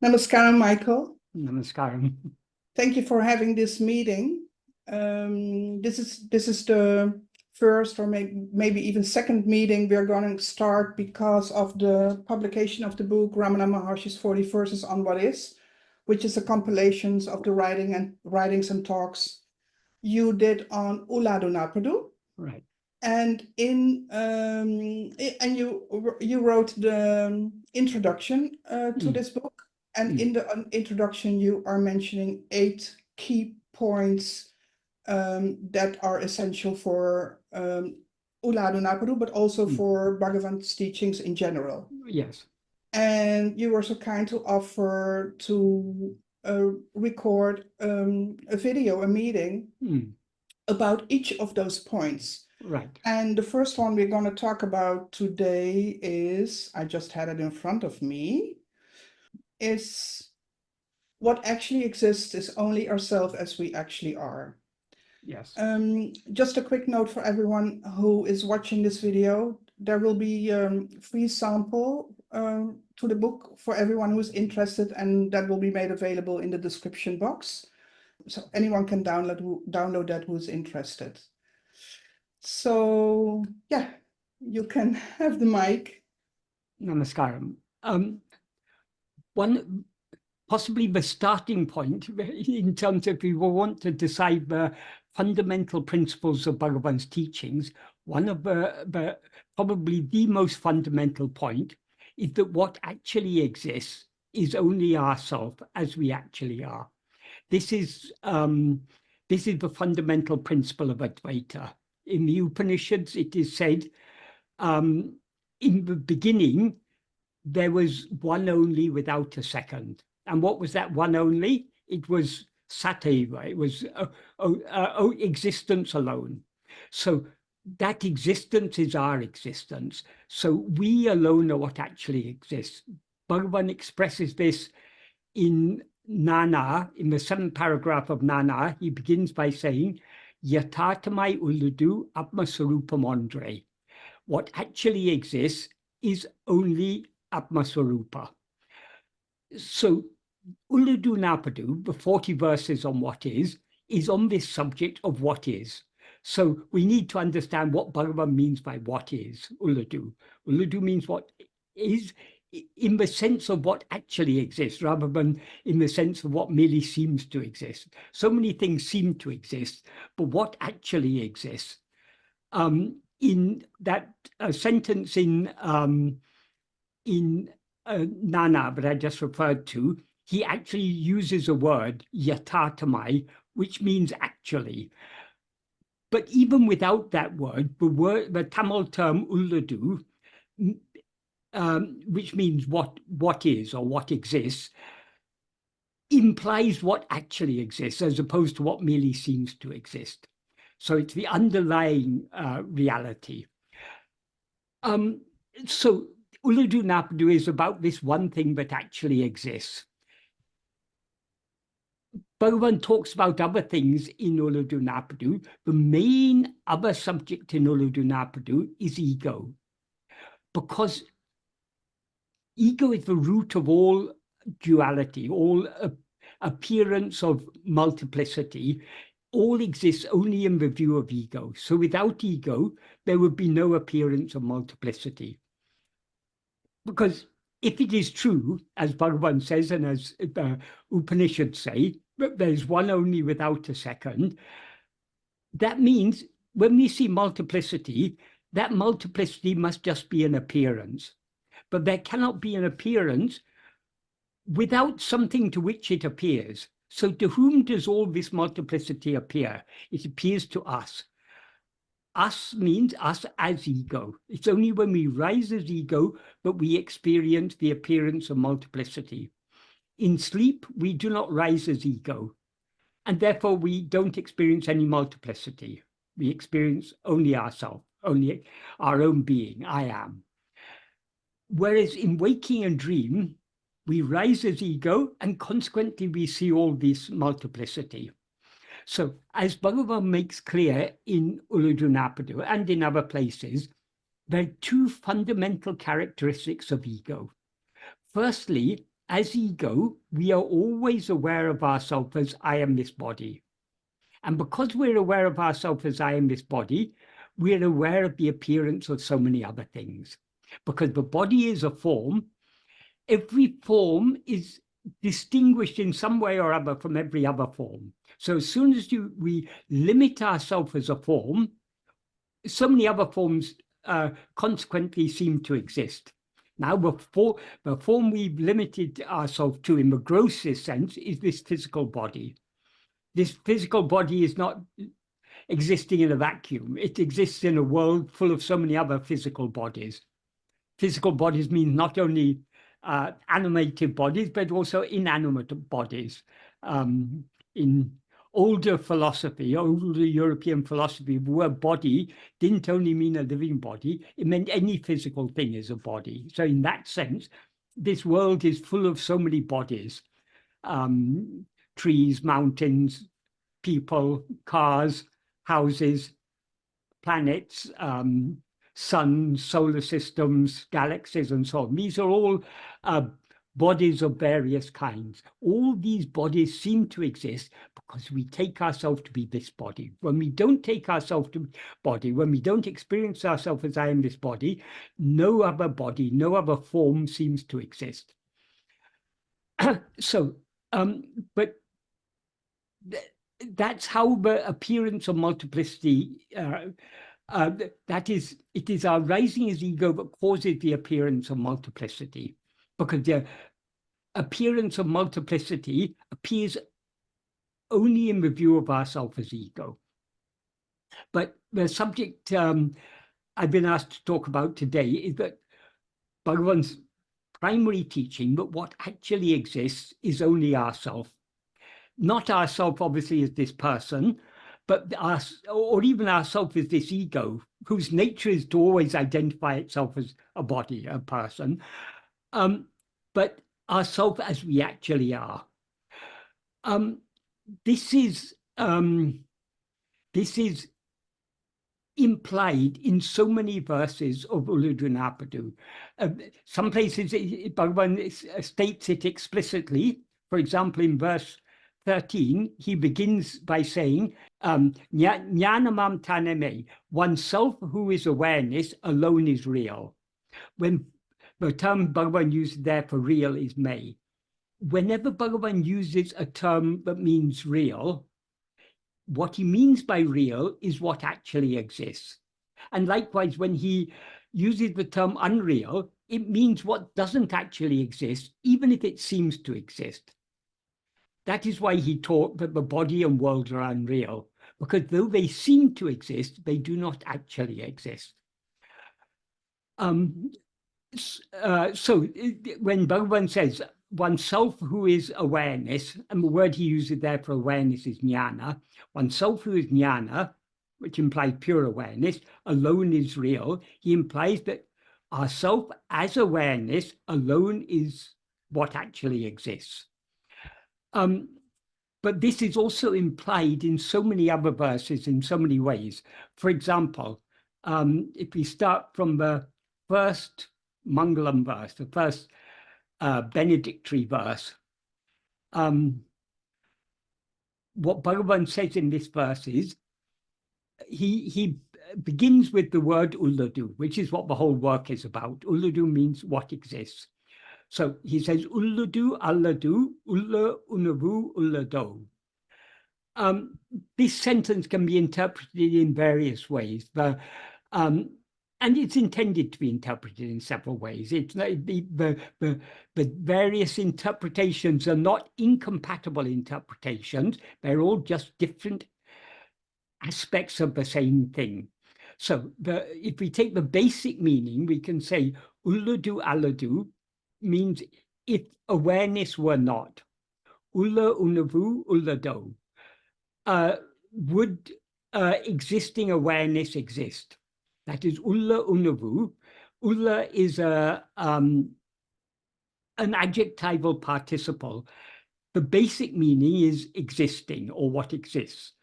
Namaskaram, Michael. Namaskaram. Thank you for having this meeting. This is the first or maybe even second meeting we're going to start because of the publication of the book Ramana Maharshi's 40 Verses on What Is, which is a compilation of the writings and talks you did on Uڵḷadu Nāṛpadu. Right. And you wrote the introduction to this book. And in the introduction, you are mentioning 8 key points that are essential for Uڵḷadu Nāṛpadu, but also for Bhagavan's teachings in general. Yes. And you were so kind to offer to record a video, a meeting about each of those points. Right. And the first one we're going to talk about today is, I just had it in front of me, is what actually exists is only ourself as we actually are. Yes. Just a quick note for everyone who is watching this video. There will be a free sample to the book for everyone who's interested, and that will be made available in the description box. So anyone can download that who's interested. So, yeah, you can have the mic. Namaskaram. One, possibly the starting point in terms of if we want to decide the fundamental principles of Bhagavan's teachings, one of the probably the most fundamental point is that what actually exists is only ourself as we actually are. This is the fundamental principle of Advaita. In the Upanishads, it is said, in the beginning, there was one only without a second. And what was that one only? It was Sateva, it was existence alone. So that existence is our existence. So we alone are what actually exists. Bhagavan expresses this in Nāna, in the 7th paragraph of Nāna. He begins by saying, Yatātamai Uڵḷadu Atma-sarupam. What actually exists is only Atma-sarupa. So Uڵḷadu Nāṛpadu, the 40 verses on what is on this subject of what is. So we need to understand what Bhagavan means by what is Uڵḷadu. Uڵḷadu means what is in the sense of what actually exists, rather than in the sense of what merely seems to exist. So many things seem to exist, but what actually exists? In that sentence in Nāna that I just referred to, he actually uses a word, yatātamai, which means actually. But even without that word, the Tamil term Uڵḷadu, which means what is or what exists, implies what actually exists as opposed to what merely seems to exist. So it's the underlying reality. So Uڵḷadu Nāṛpadu is about this one thing that actually exists. Bhagavan talks about other things in Uڵḷadu Nāṛpadu. The main other subject in Uڵḷadu Nāṛpadu is ego, because ego is the root of all duality, all appearance of multiplicity. All exists only in the view of ego. So without ego, there would be no appearance of multiplicity. Because if it is true, as Bhagavan says, and as the Upanishads say, that there's one only without a second, that means when we see multiplicity, that multiplicity must just be an appearance. But there cannot be an appearance without something to which it appears. So to whom does all this multiplicity appear? It appears to us. Us means us as ego. It's only when we rise as ego that we experience the appearance of multiplicity. In sleep, we do not rise as ego, and therefore we don't experience any multiplicity. We experience only ourselves, only our own being, I am. Whereas in waking and dream, we rise as ego, and consequently we see all this multiplicity. So as Bhagavan makes clear in Uڵḷadu Nāṛpadu and in other places, there are 2 fundamental characteristics of ego. Firstly, as ego, we are always aware of ourselves as I am this body. And because we're aware of ourselves as I am this body, we're aware of the appearance of so many other things. Because the body is a form, every form is distinguished in some way or other from every other form. So as soon as we limit ourselves as a form, so many other forms consequently seem to exist. Now, the form we've limited ourselves to in the grossest sense is this physical body. This physical body is not existing in a vacuum. It exists in a world full of so many other physical bodies. Physical bodies mean not only animated bodies, but also inanimate bodies. In older philosophy, older European philosophy, the word body didn't only mean a living body, it meant any physical thing is a body. So in that sense, this world is full of so many bodies, trees, mountains, people, cars, houses, planets, suns, solar systems, galaxies, and so on. These are all bodies of various kinds. All these bodies seem to exist because we take ourselves to be this body. When we don't take ourselves to body, when we don't experience ourselves as I am this body, no other form seems to exist. So, but that's how the appearance of multiplicity, it is our rising as ego that causes the appearance of multiplicity, because the appearance of multiplicity appears only in the view of ourself as ego. But the subject I've been asked to talk about today is that Bhagavan's primary teaching that what actually exists is only ourself. Not ourself, obviously, as this person, but us, or even ourself as this ego, whose nature is to always identify itself as a body, a person, but ourself as we actually are. This is implied in so many verses of Uڵḷadu Nāṛpadu. Some places Bhagavan states it explicitly. For example, in verse 13, he begins by saying, Jnanamam taneme, oneself who is awareness alone is real. When the term Bhagavan used there for real is me. Whenever Bhagavan uses a term that means real, what he means by real is what actually exists. And likewise, when he uses the term unreal, it means what doesn't actually exist, even if it seems to exist. That is why he taught that the body and world are unreal, because though they seem to exist, they do not actually exist. So when Bhagavan says oneself who is awareness, and the word he uses there for awareness is jnana, oneself who is jnana, which implies pure awareness, alone is real, he implies that ourself as awareness alone is what actually exists. But this is also implied in so many other verses in so many ways. For example, if we start from the first Mangalam verse, the first benedictory verse, what Bhagavan says in this verse is, he begins with the word Uڵḷadu, which is what the whole work is about. Uڵḷadu means what exists. So he says, Uڵḷadu, Uڵḷadu, Uڵḷadu, Uڵḷadu. This sentence can be interpreted in various ways, and it's intended to be interpreted in several ways. It's the various interpretations are not incompatible interpretations. They're all just different aspects of the same thing. So if we take the basic meaning, we can say Uڵḷadu Uڵḻadu means if awareness were not. Uڵḷadu Uڵlladu. Would existing awareness exist? That is Uڵḷadu. Ulla is an adjectival participle. The basic meaning is existing, or what exists,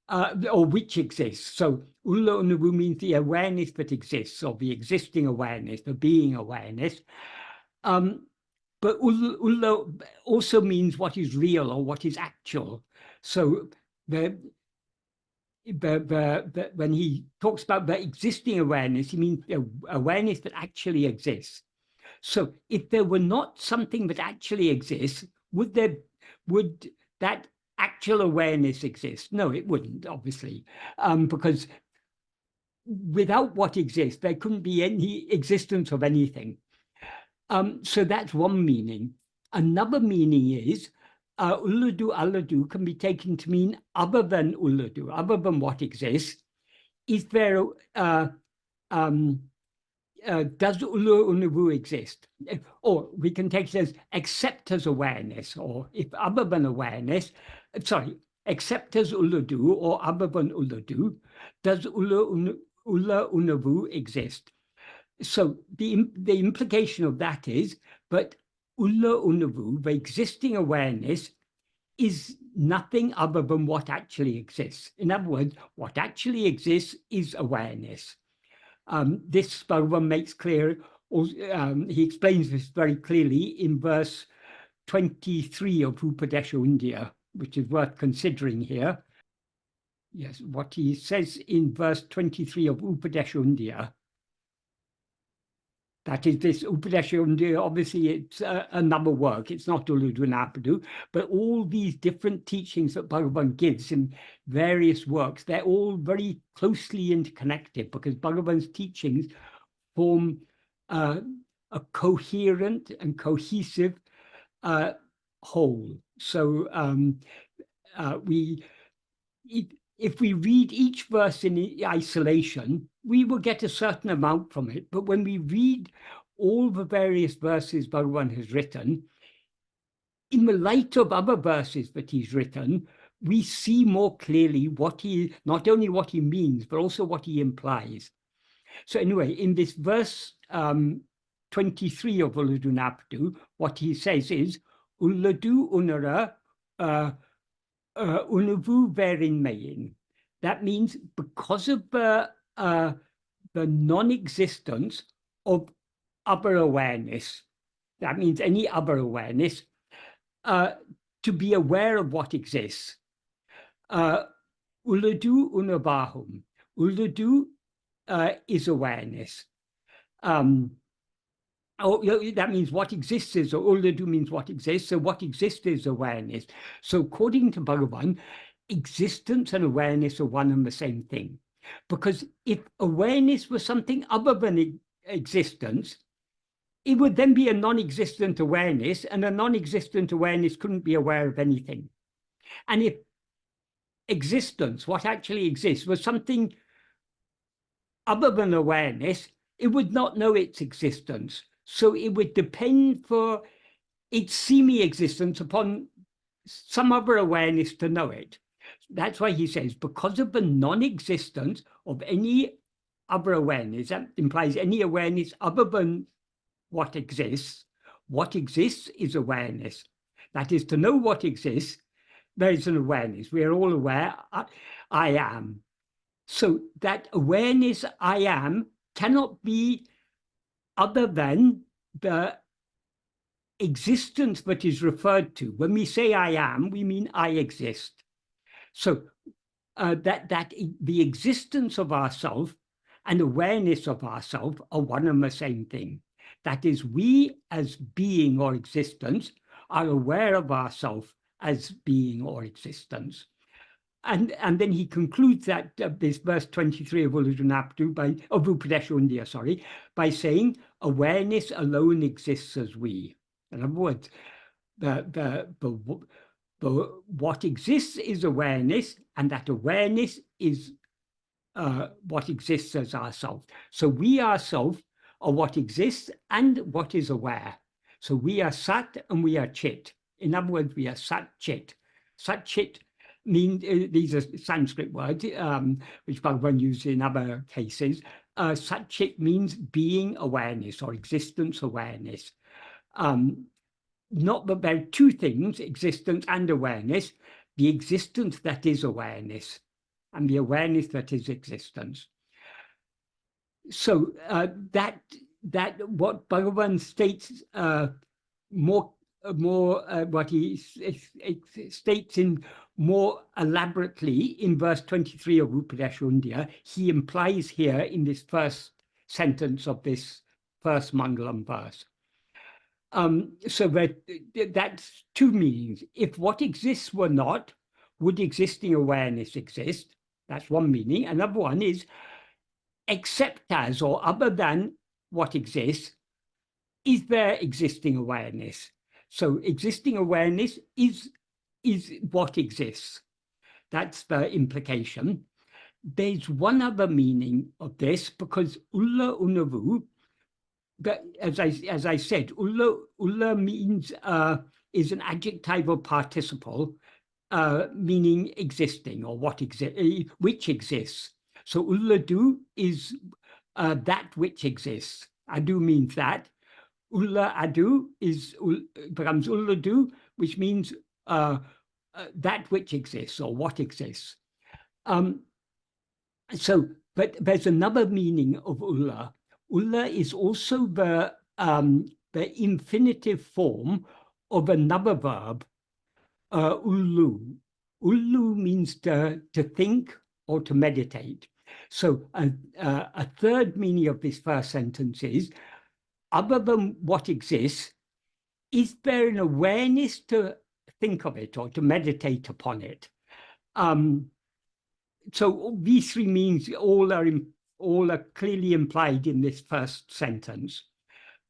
or which exists. So Uڵḷadu means the awareness that exists, or the existing awareness, the being awareness. But but ulla also means what is real or what is actual. So when he talks about the existing awareness, he means the awareness that actually exists. So if there were not something that actually exists, would that actual awareness exist? No, it wouldn't, obviously, because without what exists, there couldn't be any existence of anything. So that's one meaning. Another meaning is Uḻḷadu can be taken to mean other than Uḻḷadu, other than what exists. Is there does Uḻḷadu exist? Or we can take it as except as awareness, or if other than awareness, sorry, except as Uḻḷadu or other than Uḻḷadu, does Uḻḷadu exist? So the implication of that is that Uḻḷadu, the existing awareness, is nothing other than what actually exists. In other words, what actually exists is awareness. This Bhagavan makes clear, he explains this very clearly in verse 23 of Upadesha, which is worth considering here. Yes, what he says in verse 23 of Upadesha, that is this Upadesha, obviously it's another work, it's not Uḻḷadu Nāṛpadu, but all these different teachings that Bhagavan gives in various works, they're all very closely interconnected because Bhagavan's teachings form a coherent and cohesive whole. So if we read each verse in isolation, we will get a certain amount from it. But when we read all the various verses Bhagavan has written, in the light of other verses that he's written, we see more clearly not only what he means, but also what he implies. So anyway, in this verse 23 of Uḻḷadu Nāṛpadu, what he says is, Uḻḷadu Unara Unavu Verin Mayin. That means because of the non-existence of other awareness, that means any other awareness, to be aware of what exists. Uḻḷadu Unavahum. Uḻḷadu is awareness. That means what exists is, or Uḻḷadu means what exists, so what exists is awareness. So according to Bhagavan, existence and awareness are one and the same thing. Because if awareness was something other than existence, it would then be a non-existent awareness, and a non-existent awareness couldn't be aware of anything. And if existence, what actually exists, was something other than awareness, it would not know its existence. So it would depend for its semi-existence upon some other awareness to know it. That's why he says, because of the non-existence of any other awareness, that implies any awareness other than what exists is awareness. That is, to know what exists, there is an awareness. We are all aware, I am. So that awareness, I am, cannot be other than the existence that is referred to. When we say I am, we mean I exist. So that the existence of ourself and awareness of ourself are one and the same thing. That is, we as being or existence are aware of ourself as being or existence. And then he concludes that this verse 23 of Uḻḷadu Nāṛpadu of Upadesha, by saying awareness alone exists as we. In other words, what exists is awareness, and that awareness is what exists as ourself. So we ourselves are what exists and what is aware. So we are Sat and we are Chit. In other words, we are Sat Chit. Sat Chit mean these are Sanskrit words, which Bhagavan used in other cases. Sat Chit means being awareness or existence awareness. Not that there are two things, existence and awareness, the existence that is awareness and the awareness that is existence. So that what Bhagavan states what he states in more elaborately in verse 23 of Upadeshundya, he implies here in this first sentence of this first Mangalam verse. So that's two meanings. If what exists were not, would existing awareness exist? That's one meaning. Another one is, except as or other than what exists, is there existing awareness? So existing awareness is what exists. That's the implication. There's one other meaning of this, because uḻḷadu, but as I said, ulla means is an adjectival participle, meaning existing or what which exists. So uḻḷadu is that which exists. Adu means that. Uḻḷadu becomes ulladu, which means that which exists or what exists. But there's another meaning of ulla. Ulla is also the infinitive form of another verb, uḻḷu. Uḻḷu means to think or to meditate. So a third meaning of this first sentence is, other than what exists, is there an awareness to think of it or to meditate upon it? So these three meanings all are clearly implied in this first sentence.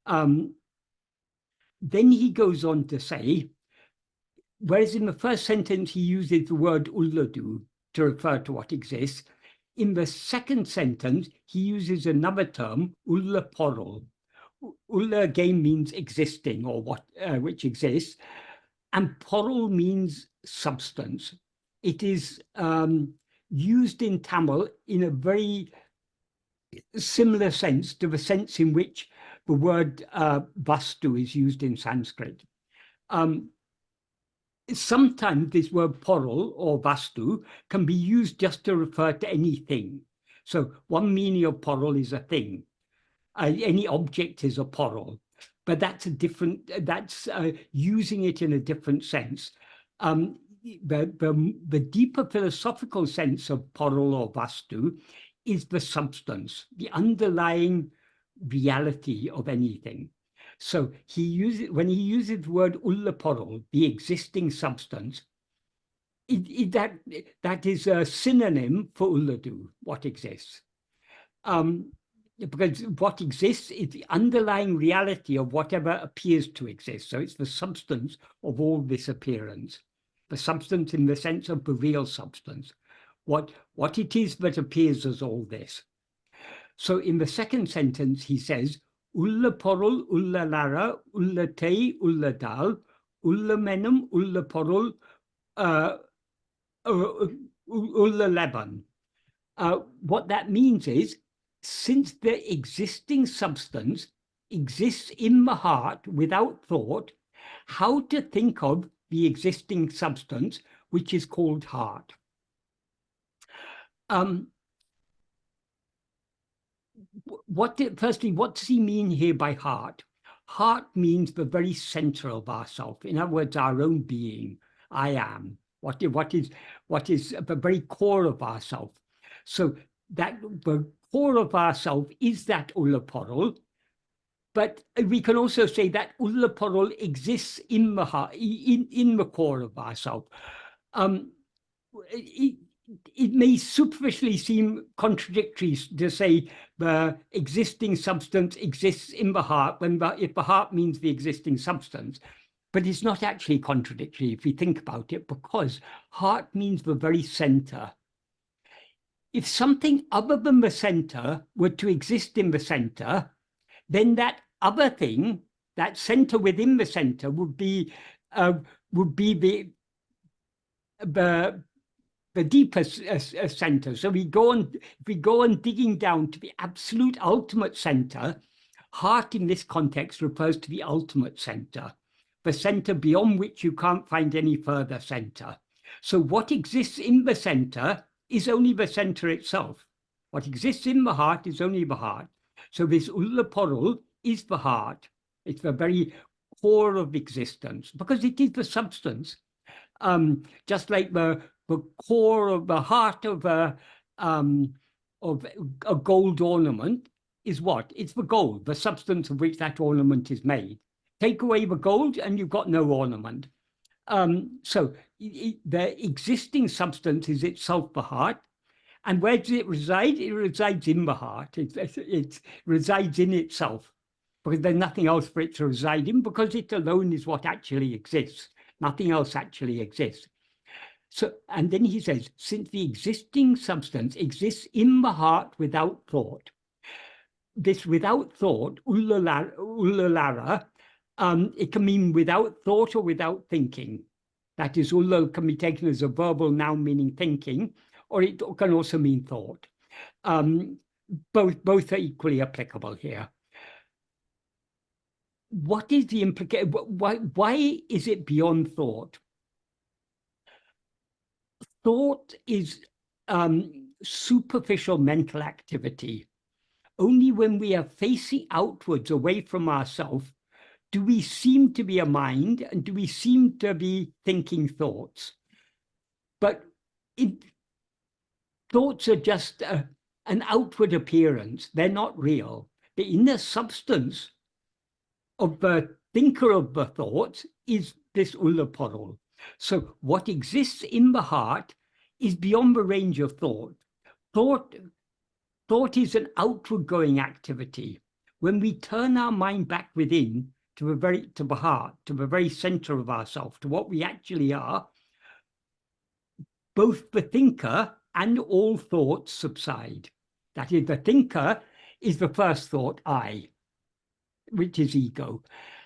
Then he goes on to say, whereas in the first sentence he uses the word uḻḷadu to refer to what exists, in the second sentence he uses another term, ulla-porul. Ulla again means existing or what which exists, and porul means substance. It is used in Tamil in a very similar sense to the sense in which the word vastu is used in Sanskrit. Sometimes this word porul or vastu can be used just to refer to anything. So one meaning of porul is a thing. Any object is a porul, but that's using it in a different sense. The deeper philosophical sense of porul or vastu is the substance, the underlying reality of anything. So when he uses the word ulla-porul, the existing substance, that is a synonym for ulladu, what exists. Because what exists is the underlying reality of whatever appears to exist. So it's the substance of all this appearance, the substance in the sense of the real substance, what it is that appears as all this. So in the second sentence, he says, ulla-porul, ulla-lara, ulla-te, ulla-dal, ulla-menum, ulla-porul, ulla-leban. What that means is, since the existing substance exists in the heart without thought, how to think of the existing substance, which is called heart. Firstly, what does he mean here by heart? Heart means the very center of ourself. In other words, our own being. I am. What is the very core of ourself. So that the core of ourself is that ulla-porul, but we can also say that ulla-porul exists in the heart, in the core of ourself. It may superficially seem contradictory to say the existing substance exists in the heart if the heart means the existing substance, but it's not actually contradictory if we think about it, because heart means the very center. If something other than the center were to exist in the center, then that other thing, that center within the center, would be the deepest center. So if we go on digging down to the absolute ultimate center, heart in this context refers to the ultimate center, the center beyond which you can't find any further center. So what exists in the center is only the center itself. What exists in the heart is only the heart. So this ulla-porul is the heart. It's the very core of existence, because it is the substance. Just like the core of the heart of a gold ornament is what? It's the gold, the substance of which that ornament is made. Take away the gold and you've got no ornament. So the existing substance is itself the heart. And where does it reside? It resides in the heart. It resides in itself, because there's nothing else for it to reside in, because it alone is what actually exists. Nothing else actually exists. So, and then he says, since the existing substance exists in the heart without thought, this without thought, uḻḷadu, it can mean without thought or without thinking. That is, ulla can be taken as a verbal noun meaning thinking, or it can also mean thought. Both are equally applicable here. What is the implication? Why is it beyond thought? Thought is superficial mental activity. Only when we are facing outwards away from ourselves do we seem to be a mind and do we seem to be thinking thoughts. But thoughts are just an outward appearance. They're not real. The inner substance of the thinker of the thoughts is this uḻḷadu. So what exists in the heart is beyond the range of thought. Thought is an outward going activity. When we turn our mind back within to the heart, to the very center of ourselves, to what we actually are, both the thinker and all thoughts subside. That is, the thinker is the first thought, I, which is ego.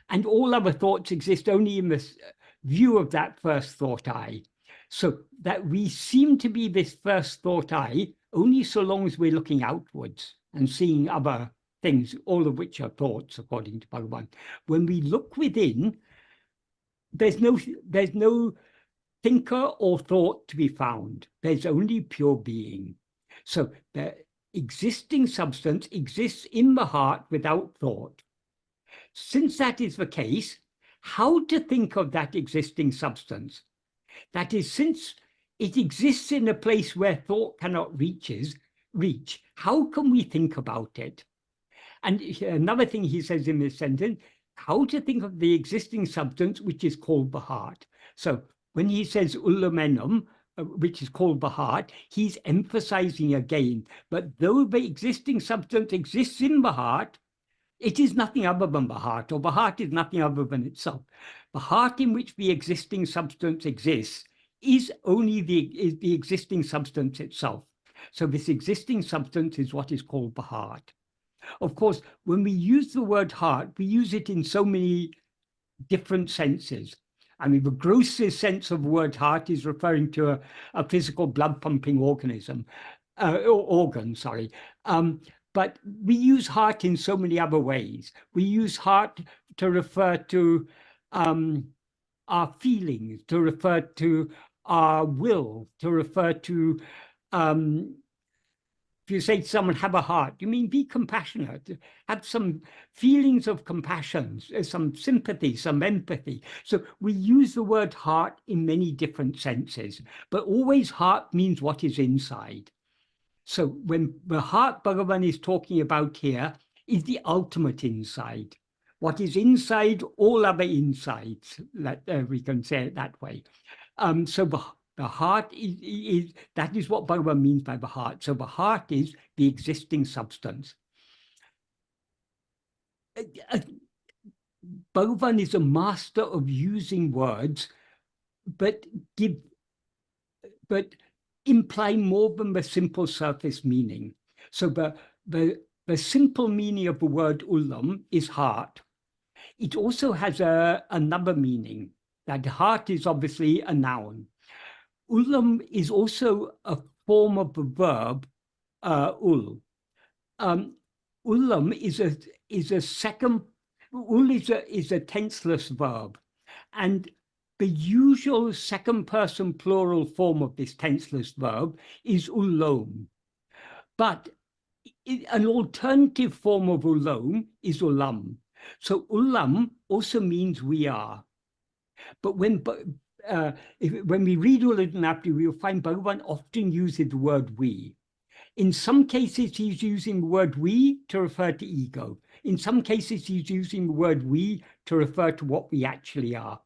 And all other thoughts exist only in this view of that first thought, I. So that we seem to be this first thought, I, only so long as we're looking outwards and seeing other things, all of which are thoughts, according to Bhagavan. When we look within, there's no thinker or thought to be found. There's only pure being. So the existing substance exists in the heart without thought. Since that is the case, how to think of that existing substance? That is, since it exists in a place where thought cannot reach, how can we think about it? And another thing he says in this sentence, how to think of the existing substance, which is called the heart. So when he says ullamenam, which is called the heart, he's emphasizing again, but though the existing substance exists in the heart, it is nothing other than the heart, or the heart is nothing other than itself. The heart in which the existing substance exists is only the existing substance itself. So this existing substance is what is called the heart. Of course, when we use the word heart, we use it in so many different senses. I mean, the grossest sense of the word heart is referring to a physical blood pumping organism, organ, sorry. But we use heart in so many other ways. We use heart to refer to our feelings, to refer to our will, to refer to, if you say to someone, have a heart, you mean be compassionate, have some feelings of compassion, some sympathy, some empathy. So we use the word heart in many different senses, but always heart means what is inside. So when the heart Bhagavan is talking about here is the ultimate inside. What is inside all other insides, we can say it that way. So the heart is that is what Bhagavan means by the heart. So the heart is the existing substance. Bhagavan is a master of using words, but imply more than the simple surface meaning. So the simple meaning of the word ullam is heart. It also has another meaning, that heart is obviously a noun. Ullam is also a form of the verb ul. Ullam is a second, ul is a tenseless verb, and the usual second person plural form of this tenseless verb is ullom. But an alternative form of ullom is ullam. So Uḻḷadu also means we are. But when we read Uḻḷadu Nāṛpadu, we will find Bhagavan often uses the word we. In some cases, he's using the word we to refer to ego. In some cases, he's using the word we to refer to what we actually are.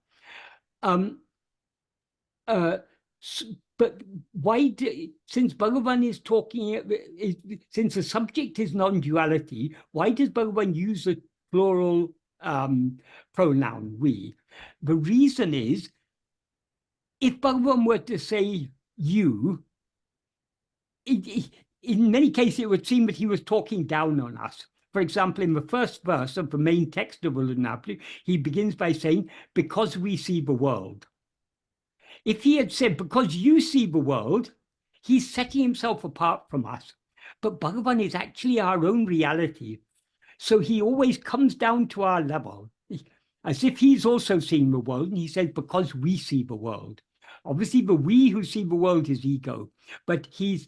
But why since Bhagavan is talking, since the subject is non-duality, why does Bhagavan use the plural pronoun we? The reason is, if Bhagavan were to say you, in many cases, it would seem that he was talking down on us. For example, in the first verse of the main text of Uḻḷadu Nāṛpadu, he begins by saying, because we see the world. If he had said, because you see the world, he's setting himself apart from us. But Bhagavan is actually our own reality. So he always comes down to our level, as if he's also seeing the world. And he says, because we see the world. Obviously, the we who see the world is ego. But he's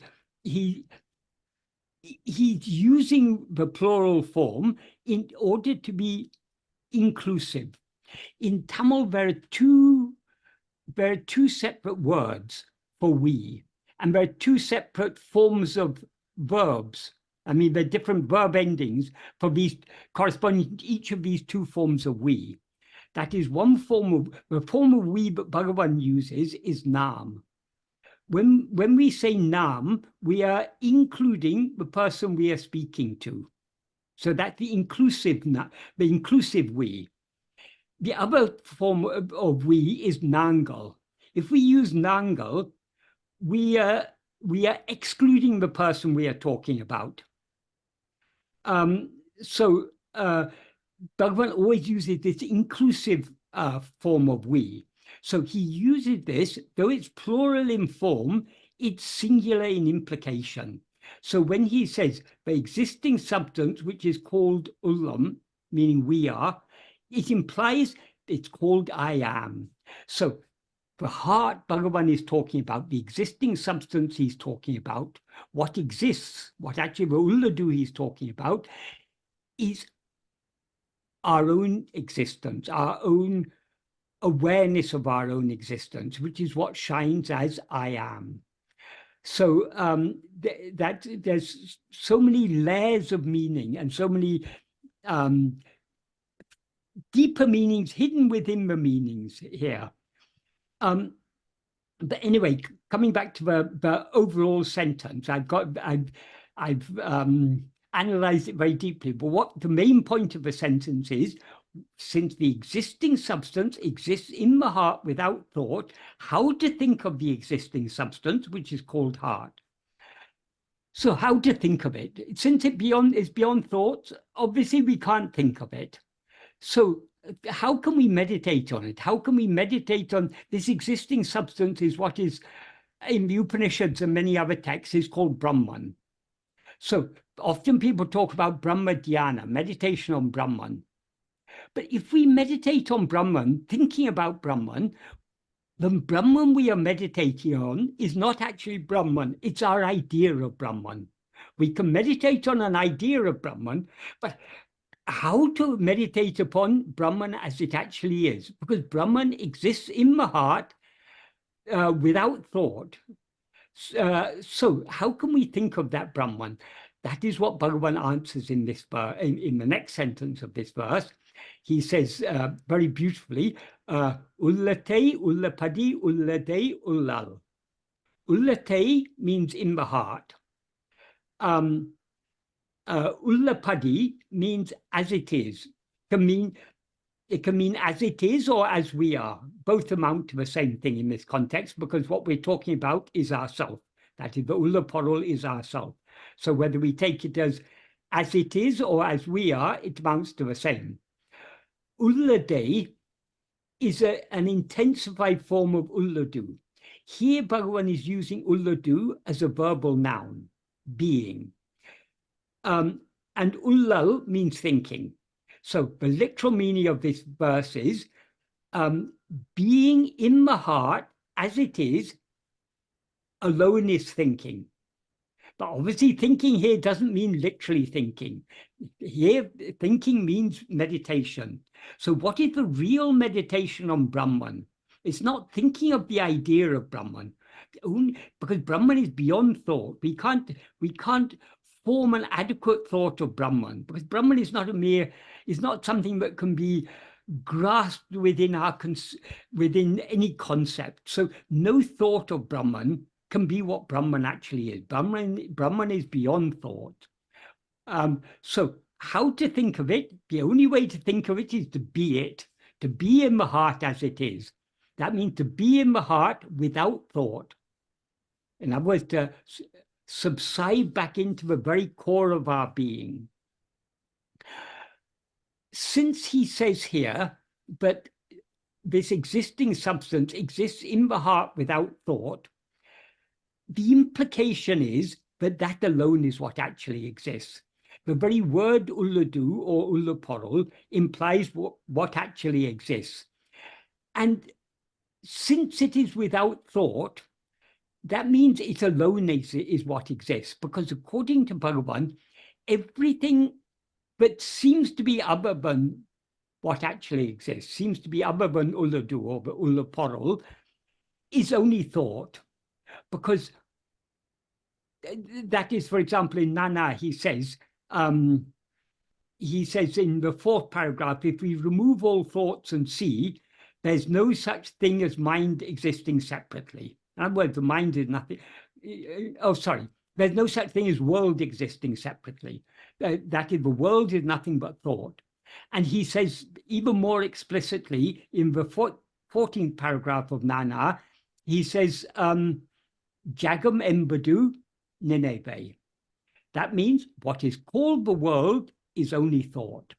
using the plural form in order to be inclusive. In Tamil, there are two separate words for we, and there are two separate forms of verbs. I mean, there are different verb endings for these corresponding to each of these two forms of we. That is one form of, the form of we that Bhagavan uses is nam. When we say nam, we are including the person we are speaking to. So that's the inclusive we. The other form of we is nangal. If we use nangal, we are excluding the person we are talking about. So Bhagavan always uses this inclusive form of we. So he uses this, though it's plural in form, it's singular in implication. So when he says the existing substance, which is called Uḻḷadu, meaning we are, it implies it's called I am. So the heart Bhagavan is talking about, the existing substance he's talking about, what exists, what actually the Uḻḷadu he's talking about, is our own existence, our own awareness of our own existence, which is what shines as I am. So there's so many layers of meaning and so many deeper meanings hidden within the meanings here. But anyway, coming back to the overall sentence, I've analyzed it very deeply. But what the main point of the sentence is, since the existing substance exists in the heart without thought, how to think of the existing substance, which is called heart. So how to think of it? Since it's beyond thought, obviously we can't think of it. So how can we meditate on it? How can we meditate on this existing substance is what is in the Upanishads and many other texts is called Brahman. So often people talk about Brahma Dhyana, meditation on Brahman. But if we meditate on Brahman, thinking about Brahman, the Brahman we are meditating on is not actually Brahman, it's our idea of Brahman. We can meditate on an idea of Brahman, but how to meditate upon Brahman as it actually is? Because Brahman exists in the heart without thought. So how can we think of that Brahman? That is what Bhagavan answers in this in the next sentence of this verse. He says very beautifully, Uḻḷate, Uḻḷapadi, Uḻḷade, Ullal. Ullate means in the heart. Ullapadi means as it is. It can mean as it is or as we are. Both amount to the same thing in this context, because what we're talking about is ourself. That is, the Ullaparul is ourself. So whether we take it as it is or as we are, it amounts to the same. Ullade is an intensified form of Ulladu. Here Bhagavan is using Ulladu as a verbal noun, being. And Ullal means thinking. So the literal meaning of this verse is being in the heart as it is, alone is thinking. But obviously thinking here doesn't mean literally thinking. Here, thinking means meditation. So what is the real meditation on Brahman? It's not thinking of the idea of Brahman, because Brahman is beyond thought. We can't form an adequate thought of Brahman, because Brahman is not something that can be grasped within within any concept. So no thought of Brahman can be what Brahman actually is. Brahman is beyond thought. So how to think of it? The only way to think of it is to be it, to be in the heart as it is. That means to be in the heart without thought. In other words, to subside back into the very core of our being. Since he says here that this existing substance exists in the heart without thought, the implication is that that alone is what actually exists. The very word Uḻḷadu or Uḻḷadu implies what actually exists. And since it is without thought, that means it alone is what exists, because according to Bhagavan, everything that seems to be other than what actually exists, seems to be other than Uḻḷadu or the Uḻḷadu, is only thought. Because that is, for example, in Nana, he says in the fourth paragraph, if we remove all thoughts and see, there's no such thing as mind existing separately. In other words, the mind is nothing. There's no such thing as world existing separately. That is, the world is nothing but thought. And he says even more explicitly in the 14th paragraph of Nana, he says, Jagam Embadu Nineve. That means what is called the world is only thought.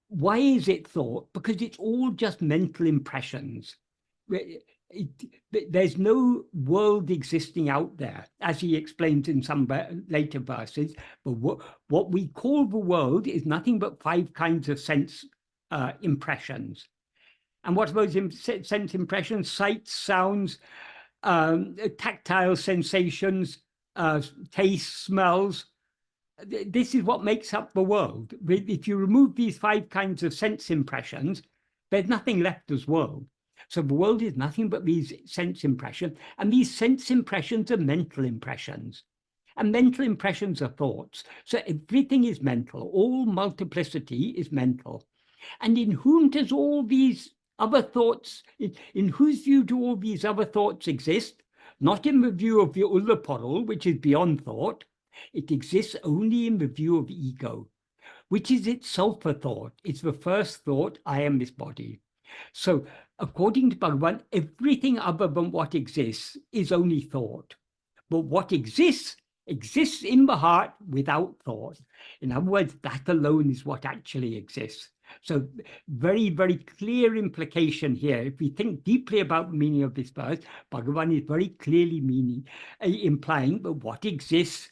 Why is it thought? Because it's all just mental impressions. There's no world existing out there, as he explains in some later verses. But what we call the world is nothing but 5 kinds of sense impressions. And what are those sense impressions? Sights, sounds, tactile sensations, taste, smells. This is what makes up the world. If you remove these 5 kinds of sense impressions, there's nothing left as world. So the world is nothing but these sense impressions, and these sense impressions are mental impressions. And mental impressions are thoughts. So everything is mental. All multiplicity is mental. And in whom does all these other thoughts, in whose view do all these other thoughts exist? Not in the view of the Uḻḷadu, which is beyond thought. It exists only in the view of ego, which is itself a thought. It's the first thought, I am this body. So according to Bhagavan, everything other than what exists is only thought. But what exists in the heart without thought. In other words, that alone is what actually exists. So very, very clear implication here. If we think deeply about the meaning of this verse, Bhagavan is very clearly implying that what exists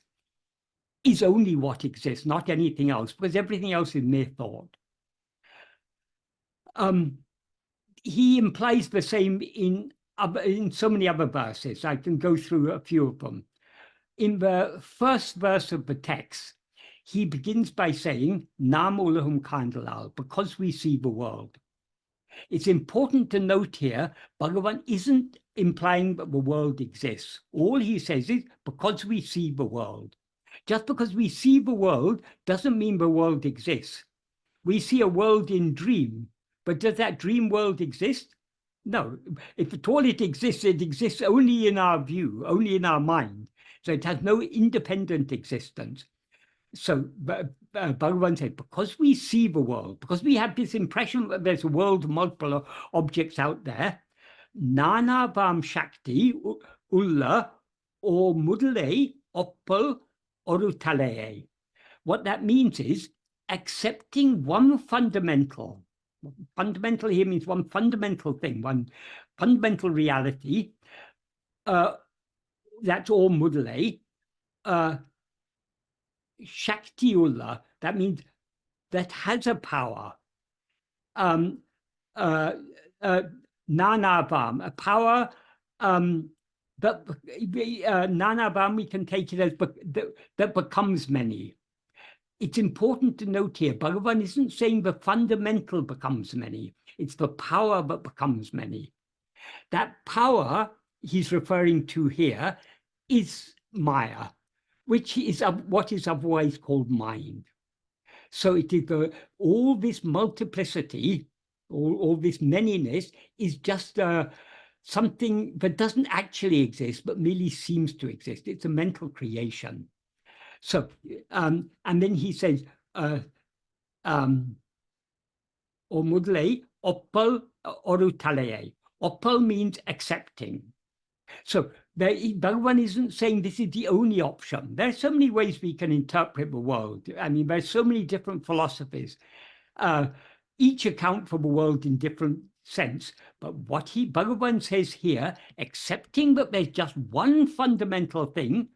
is only what exists, not anything else, because everything else is mere thought. He implies the same in so many other verses. I can go through a few of them. In the first verse of the text, he begins by saying, Nam Ulahum Kandalal, because we see the world. It's important to note here, Bhagavan isn't implying that the world exists. All he says is, because we see the world. Just because we see the world doesn't mean the world exists. We see a world in dream, but does that dream world exist? No. If at all it exists only in our view, only in our mind. So it has no independent existence. So Bhagavan said, because we see the world, because we have this impression that there's a world of multiple objects out there, Nana Vam Shakti Ulla or Mudale Oppal Orutale. What that means is accepting one fundamental here means one fundamental thing, one fundamental reality, that's all Mudale, Shaktiulla, that means that has a power. Nanavam, a power that Nanabam, we can take it as that becomes many. It's important to note here, Bhagavan isn't saying the fundamental becomes many. It's the power that becomes many. That power he's referring to here is Maya, which is what is otherwise called mind. So it is all this multiplicity, all this manyness is just something that doesn't actually exist, but merely seems to exist. It's a mental creation. So, and then he says, Omudle oppal orutalaye. Oppal means accepting. So Bhagavan isn't saying this is the only option. There are so many ways we can interpret the world. I mean, there's so many different philosophies. Each account for the world in different sense. But what Bhagavan says here, accepting that there's just one fundamental thing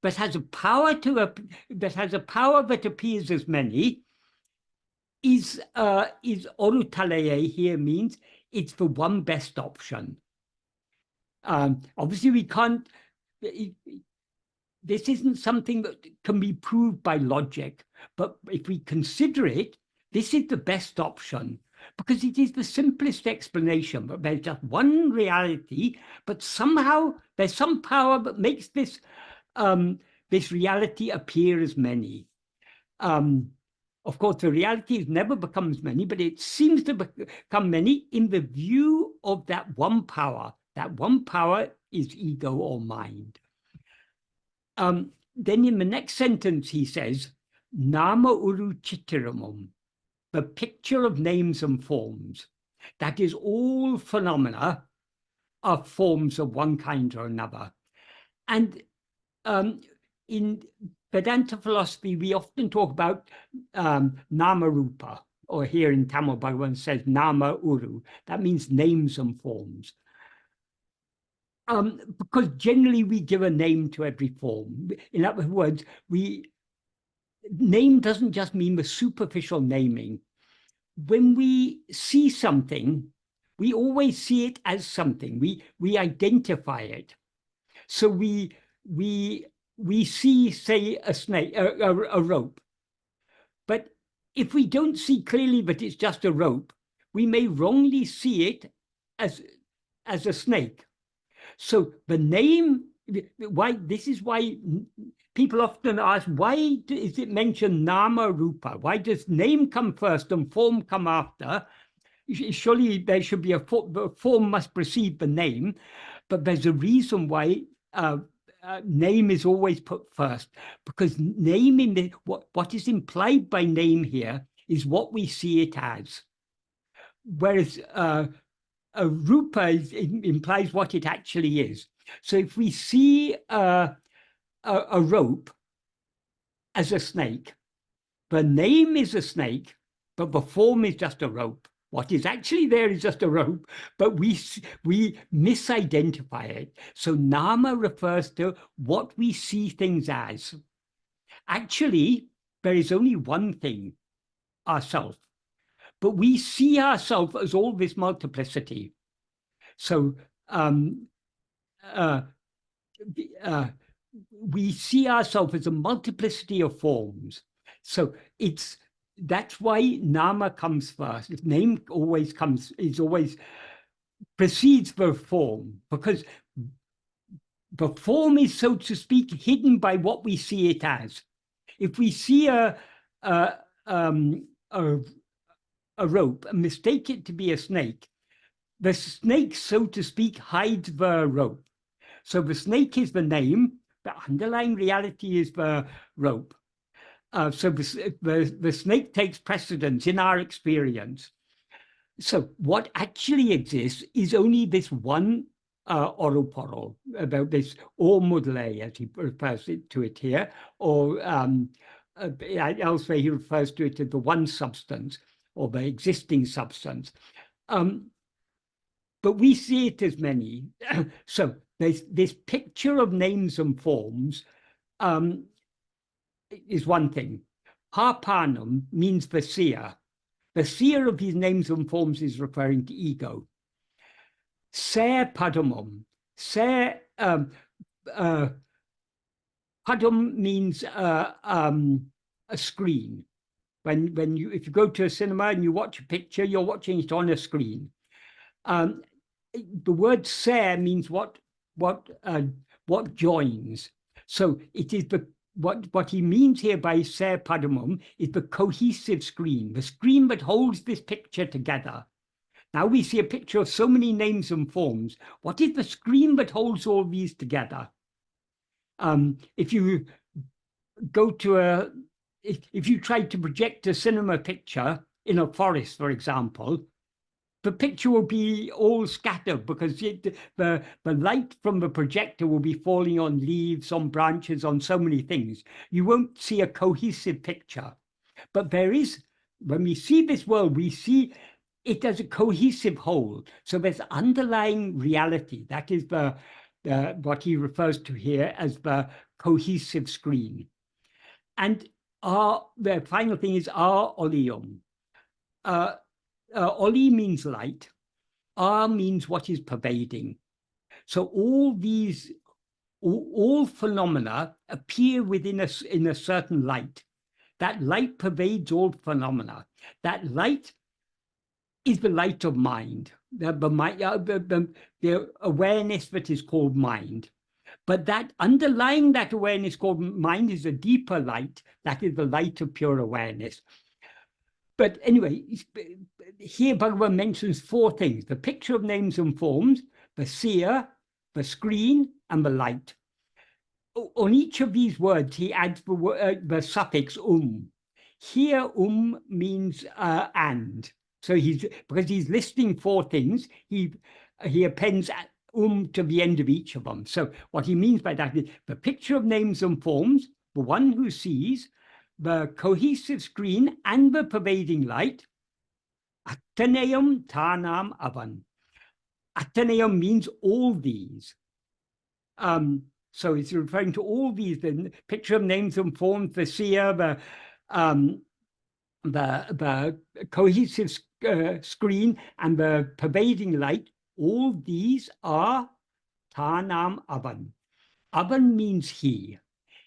that has a power that appears as many, is orutalaye here means it's the one best option. Obviously, we can't. This isn't something that can be proved by logic, but if we consider it, this is the best option because it is the simplest explanation. But there's just one reality, but somehow there's some power that makes this this reality appear as many. Of course, the reality never becomes many, but it seems to become many in the view of that one power. That one power is ego or mind. Then in the next sentence, he says, Nama uru chittiramum, the picture of names and forms. That is, all phenomena are forms of one kind or another. And in Vedanta philosophy, we often talk about nama rupa, or here in Tamil, Bhagavan says nama uru. That means names and forms. Because generally we give a name to every form. In other words, name doesn't just mean the superficial naming. When we see something, we always see it as something. We identify it. So we see, say, a snake, a rope. But if we don't see clearly that it's just a rope, we may wrongly see it as a snake. So the name, this is why people often ask, why is it mentioned nama rupa? Why does name come first and form come after? Surely there should be the form must precede the name, but there's a reason why name is always put first, because name what is implied by name here is what we see it as. Whereas a rupa implies what it actually is. So if we see a rope as a snake, the name is a snake, but the form is just a rope. What is actually there is just a rope, but we misidentify it. So nama refers to what we see things as. Actually, there is only one thing, ourself. But we see ourselves as all this multiplicity. So we see ourselves as a multiplicity of forms. So that's why nama comes first. Name always precedes the form, because the form is, so to speak, hidden by what we see it as. If we see a rope and mistake it to be a snake, the snake, so to speak, hides the rope. So the snake is the name, the underlying reality is the rope. So the snake takes precedence in our experience. So what actually exists is only this one oruporo, about this omudle, as he refers to it here, or elsewhere he refers to it as the one substance, or the existing substance. But we see it as many. So there's this picture of names and forms is one thing. Harpanum means the seer. The seer of these names and forms is referring to ego. Se padamum. Se padam means a screen. If you go to a cinema and you watch a picture, you're watching it on a screen. The word ser means what joins. So it is what he means here by ser padamum is the cohesive screen, the screen that holds this picture together. Now we see a picture of so many names and forms. What is the screen that holds all these together? If you go to if you try to project a cinema picture in a forest, for example, the picture will be all scattered because the light from the projector will be falling on leaves, on branches, on so many things. You won't see a cohesive picture. But there is, when we see this world, we see it as a cohesive whole. So there's underlying reality. That is what he refers to here as the cohesive screen. And the final thing is ollľľadu. Oli means light. Means what is pervading. So all phenomena appear within us in a certain light. That light pervades all phenomena. That light is the light of mind, the awareness that is called mind. But that underlying that awareness called mind is a deeper light. That is the light of pure awareness. But anyway, here Bhagavan mentions four things: the picture of names and forms, the seer, the screen, and the light. On each of these words, he adds the suffix Here, means and. So because he's listing four things, he appends to the end of each of them. So what he means by that is the picture of names and forms, the one who sees, the cohesive screen and the pervading light. Attanayam tanam avan. Attanayam means all these. So it's referring to all these, the picture of names and forms, the seer, the cohesive screen and the pervading light. All these are tanam avan. Avan means he.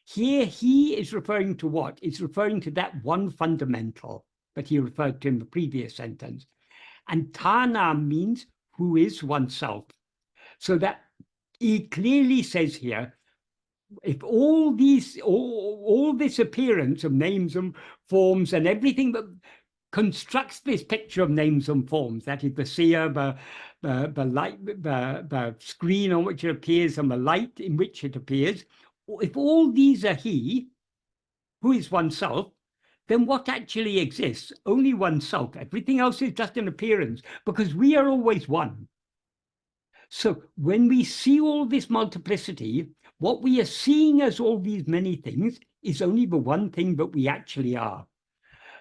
Here, he is referring to what? It's referring to that one fundamental that he referred to in the previous sentence. And tanam means who is oneself. So that he clearly says here, if all this appearance of names and forms and everything that constructs this picture of names and forms, that is the seer, the light, the screen on which it appears and the light in which it appears, if all these are he, who is oneself, then what actually exists? Only oneself. Everything else is just an appearance, because we are always one. So when we see all this multiplicity, what we are seeing as all these many things is only the one thing that we actually are.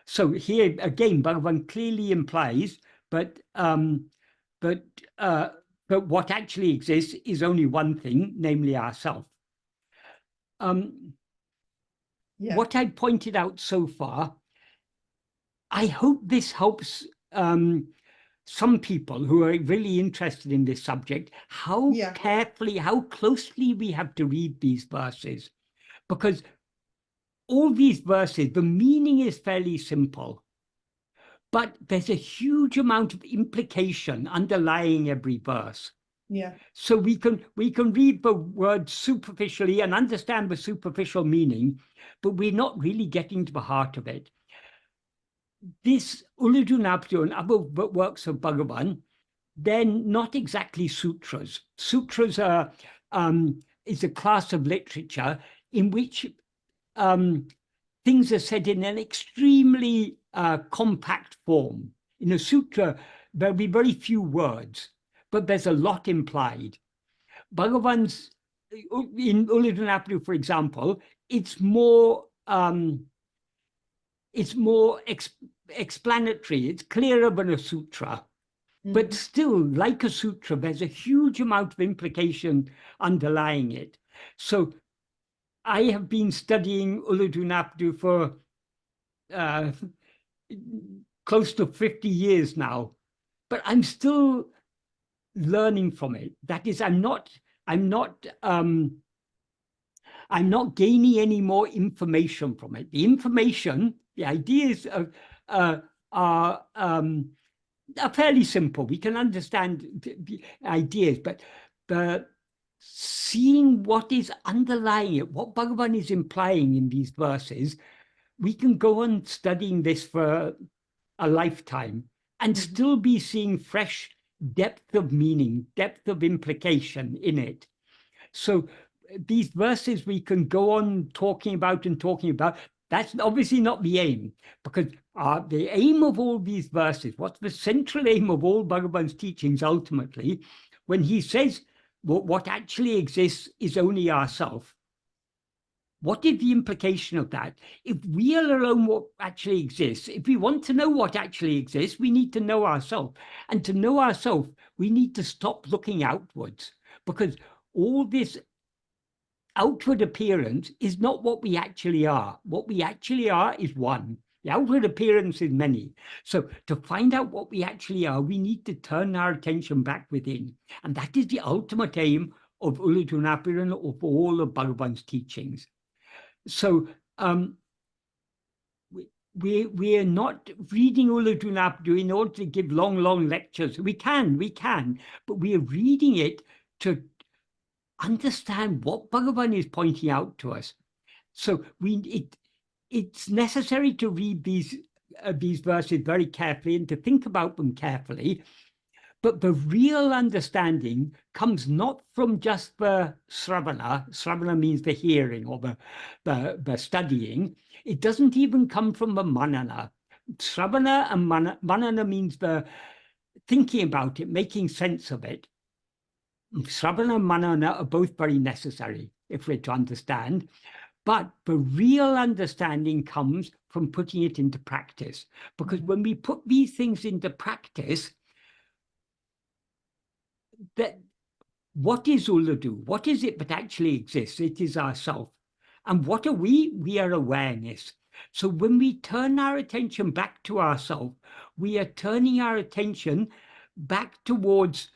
So here again, Bhagavan clearly implies that what actually exists is only one thing, namely ourself. What I pointed out so far, I hope this helps some people who are really interested in this subject, how carefully, how closely we have to read these verses. Because all these verses, the meaning is fairly simple, but there's a huge amount of implication underlying every verse. So we can read the word superficially and understand the superficial meaning, but we're not really getting to the heart of it. This Uḻḷadu Nāṛpadu and other works of Bhagavan, they're not exactly sutras. Sutras is a class of literature in which things are said in an extremely compact form. In a sutra, there'll be very few words, but there's a lot implied. Bhagavan's, in Uḻḷadu Nāṛpadu, for example, it's more explanatory, it's clearer than a sutra. But still, like a sutra, there's a huge amount of implication underlying it. So I have been studying Uḻḷadu Nāṛpadu for close to 50 years now, but I'm still learning from it. That is, I'm not I'm not gaining any more information from it. The information, the ideas are fairly simple. We can understand the ideas, but the seeing what is underlying it, what Bhagavan is implying in these verses, we can go on studying this for a lifetime and still be seeing fresh depth of meaning, depth of implication in it. So these verses we can go on talking about and talking about. That's obviously not the aim, because the aim of all these verses, what's the central aim of all Bhagavan's teachings ultimately, when he says what actually exists is only ourself, what is the implication of that? If we are alone what actually exists, if we want to know what actually exists, we need to know ourselves. And to know ourselves, we need to stop looking outwards, because all this outward appearance is not what we actually are. What we actually are is one. The outward appearance is many. So to find out what we actually are, we need to turn our attention back within. And that is the ultimate aim of Uḻḷadu Nāṛpadu and of all of Bhagavan's teachings. So we are not reading Uḻḷadu Nāṛpadu in order to give long lectures. We can, but we are reading it to understand what Bhagavan is pointing out to us. So it's necessary to read these verses very carefully and to think about them carefully. But the real understanding comes not from just the sravana. Sravana means the hearing or the studying. It doesn't even come from the manana. Sravana and manana means the thinking about it, making sense of it. Sravana and manana are both very necessary if we're to understand. But the real understanding comes from putting it into practice. Because when we put these things into practice, that what is Uḻḷadu? What is it that actually exists? It is ourself. And what are we? We are awareness. So when we turn our attention back to ourself, we are turning our attention back towards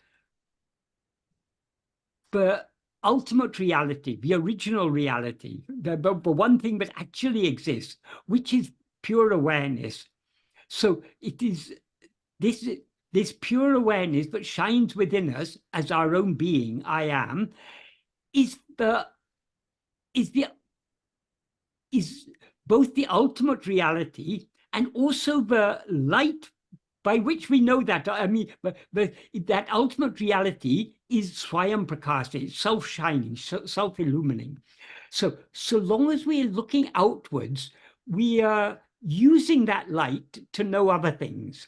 the ultimate reality, the original reality, the one thing that actually exists, which is pure awareness. So it is this pure awareness that shines within us as our own being, I am, is both the ultimate reality and also the light by which we know that. I mean, that ultimate reality is Swayam Prakasa, self-shining, self-illumining. So long as we are looking outwards, we are using that light to know other things.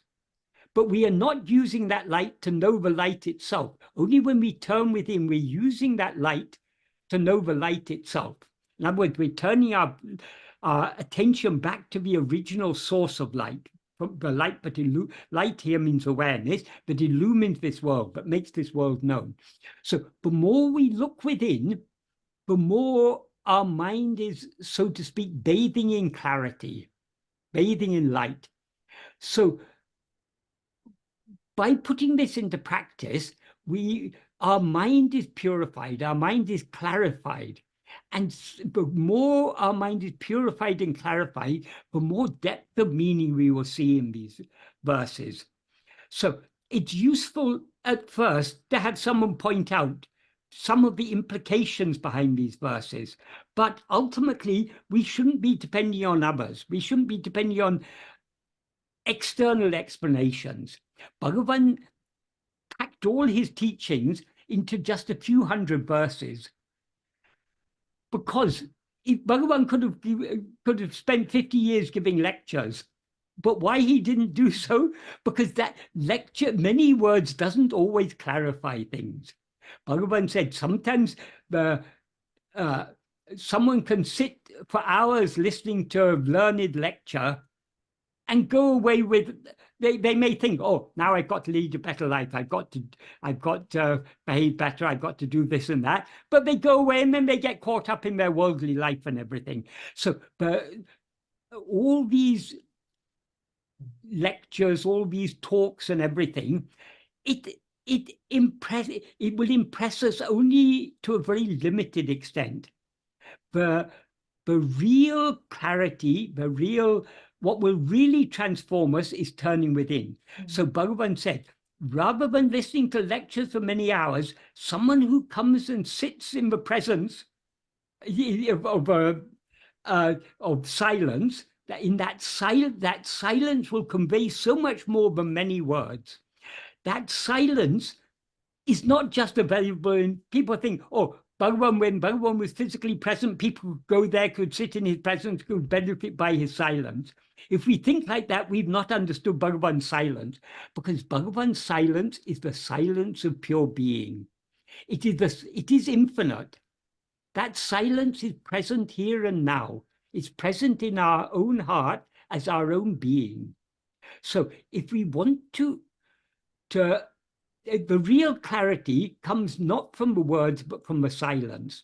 But we are not using that light to know the light itself. Only when we turn within, we're using that light to know the light itself. In other words, we're turning our attention back to the original source of light. The light, but light here means awareness, that illumines this world, that makes this world known. So the more we look within, the more our mind is, so to speak, bathing in clarity, bathing in light. So by putting this into practice, our mind is purified, our mind is clarified. And the more our mind is purified and clarified, the more depth of meaning we will see in these verses. So it's useful at first to have someone point out some of the implications behind these verses. But ultimately, we shouldn't be depending on others. We shouldn't be depending on external explanations. Bhagavan packed all his teachings into just a few hundred verses. Because if Bhagavan could have spent 50 years giving lectures, but why he didn't do so? Because that lecture, many words, doesn't always clarify things. Bhagavan said sometimes someone can sit for hours listening to a learned lecture and go away with, they may think, oh, now I've got to lead a better life. I've got to behave better. I've got to do this and that. But they go away and then they get caught up in their worldly life and everything. So all these lectures, all these talks and everything, it will impress us only to a very limited extent. The real clarity, what will really transform us is turning within. So Bhagavan said, rather than listening to lectures for many hours, someone who comes and sits in the presence of silence, that silence will convey so much more than many words. That silence is not just available in, people think, oh, Bhagavan, when Bhagavan was physically present, people could go there, could sit in his presence, could benefit by his silence. If we think like that, we've not understood Bhagavan's silence, because Bhagavan's silence is the silence of pure being. It is infinite. That silence is present here and now. It's present in our own heart as our own being. So if we want to the real clarity comes not from the words, but from the silence.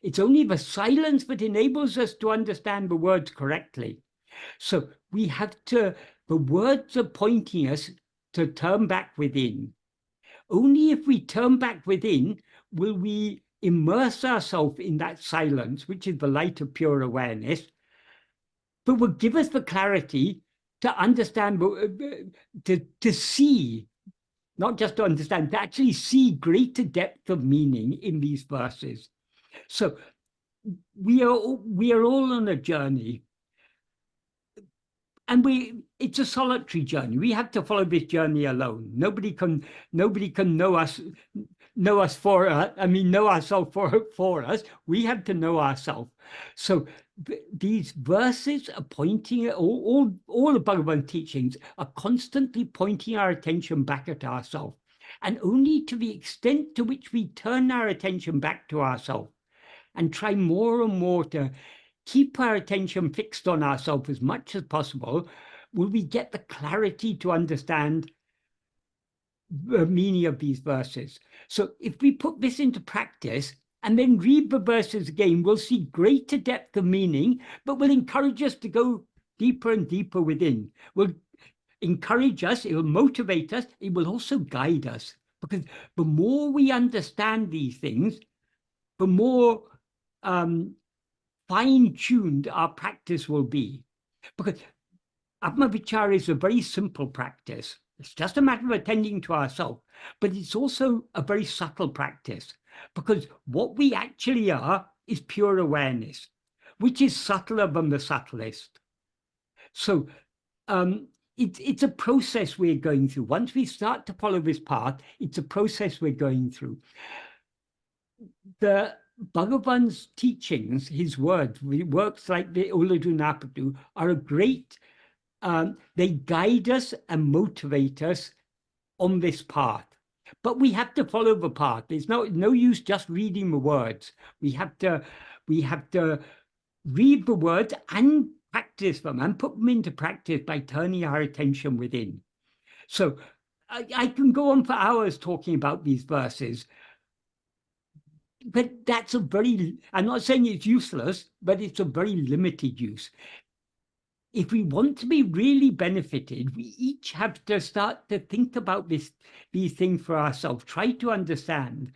It's only the silence that enables us to understand the words correctly. So we have to, the words are pointing us to turn back within. Only if we turn back within will we immerse ourselves in that silence, which is the light of pure awareness, but will give us the clarity to understand, to see, not just to understand, to actually see greater depth of meaning in these verses. So we are all on a journey, and it's a solitary journey. We have to follow this journey alone. Nobody can know us for us. I mean, know ourselves for us. We have to know ourselves. So these verses are pointing at all the Bhagavan teachings are constantly pointing our attention back at ourselves, and only to the extent to which we turn our attention back to ourselves and try more and more to keep our attention fixed on ourselves as much as possible, will we get the clarity to understand the meaning of these verses. So if we put this into practice and then read the verses again, we'll see greater depth of meaning, but will encourage us to go deeper and deeper within. Will encourage us, it will motivate us, it will also guide us. Because the more we understand these things, the more fine-tuned our practice will be. Because Atma-vichara is a very simple practice. It's just a matter of attending to ourselves, but it's also a very subtle practice, because what we actually are is pure awareness, which is subtler than the subtlest. So it's a process we're going through. Once we start to follow this path, it's a process we're going through. The Bhagavan's teachings, his words, works like the Uḻḷadu Nāṛpadu are a great, they guide us and motivate us on this path. But we have to follow the path. There's no use just reading the words. We have to read the words and practice them and put them into practice by turning our attention within. So I can go on for hours talking about these verses, but that's a very, I'm not saying it's useless, but it's a very limited use. If we want to be really benefited, we each have to start to think about these things for ourselves, try to understand.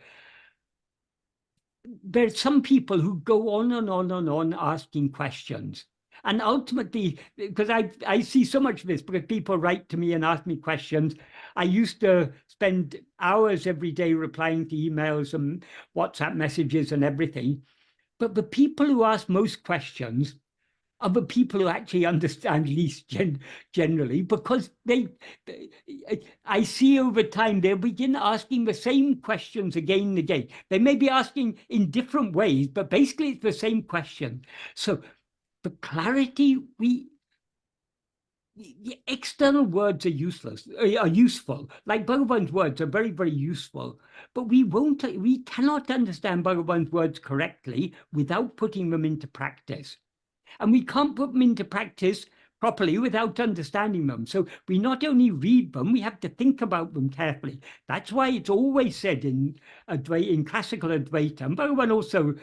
There's some people who go on and on and on asking questions. And ultimately, because I see so much of this, because people write to me and ask me questions. I used to spend hours every day replying to emails and WhatsApp messages and everything. But the people who ask most questions are the people who actually understand least generally, because I see over time they'll begin asking the same questions again and again. They may be asking in different ways, but basically it's the same question. So the clarity, the external words are useful. Like Bhagavan's words are very, very useful, but we cannot understand Bhagavan's words correctly without putting them into practice. And we can't put them into practice properly without understanding them. So we not only read them, we have to think about them carefully. That's why it's always said in classical Advaita, and Bhagavan also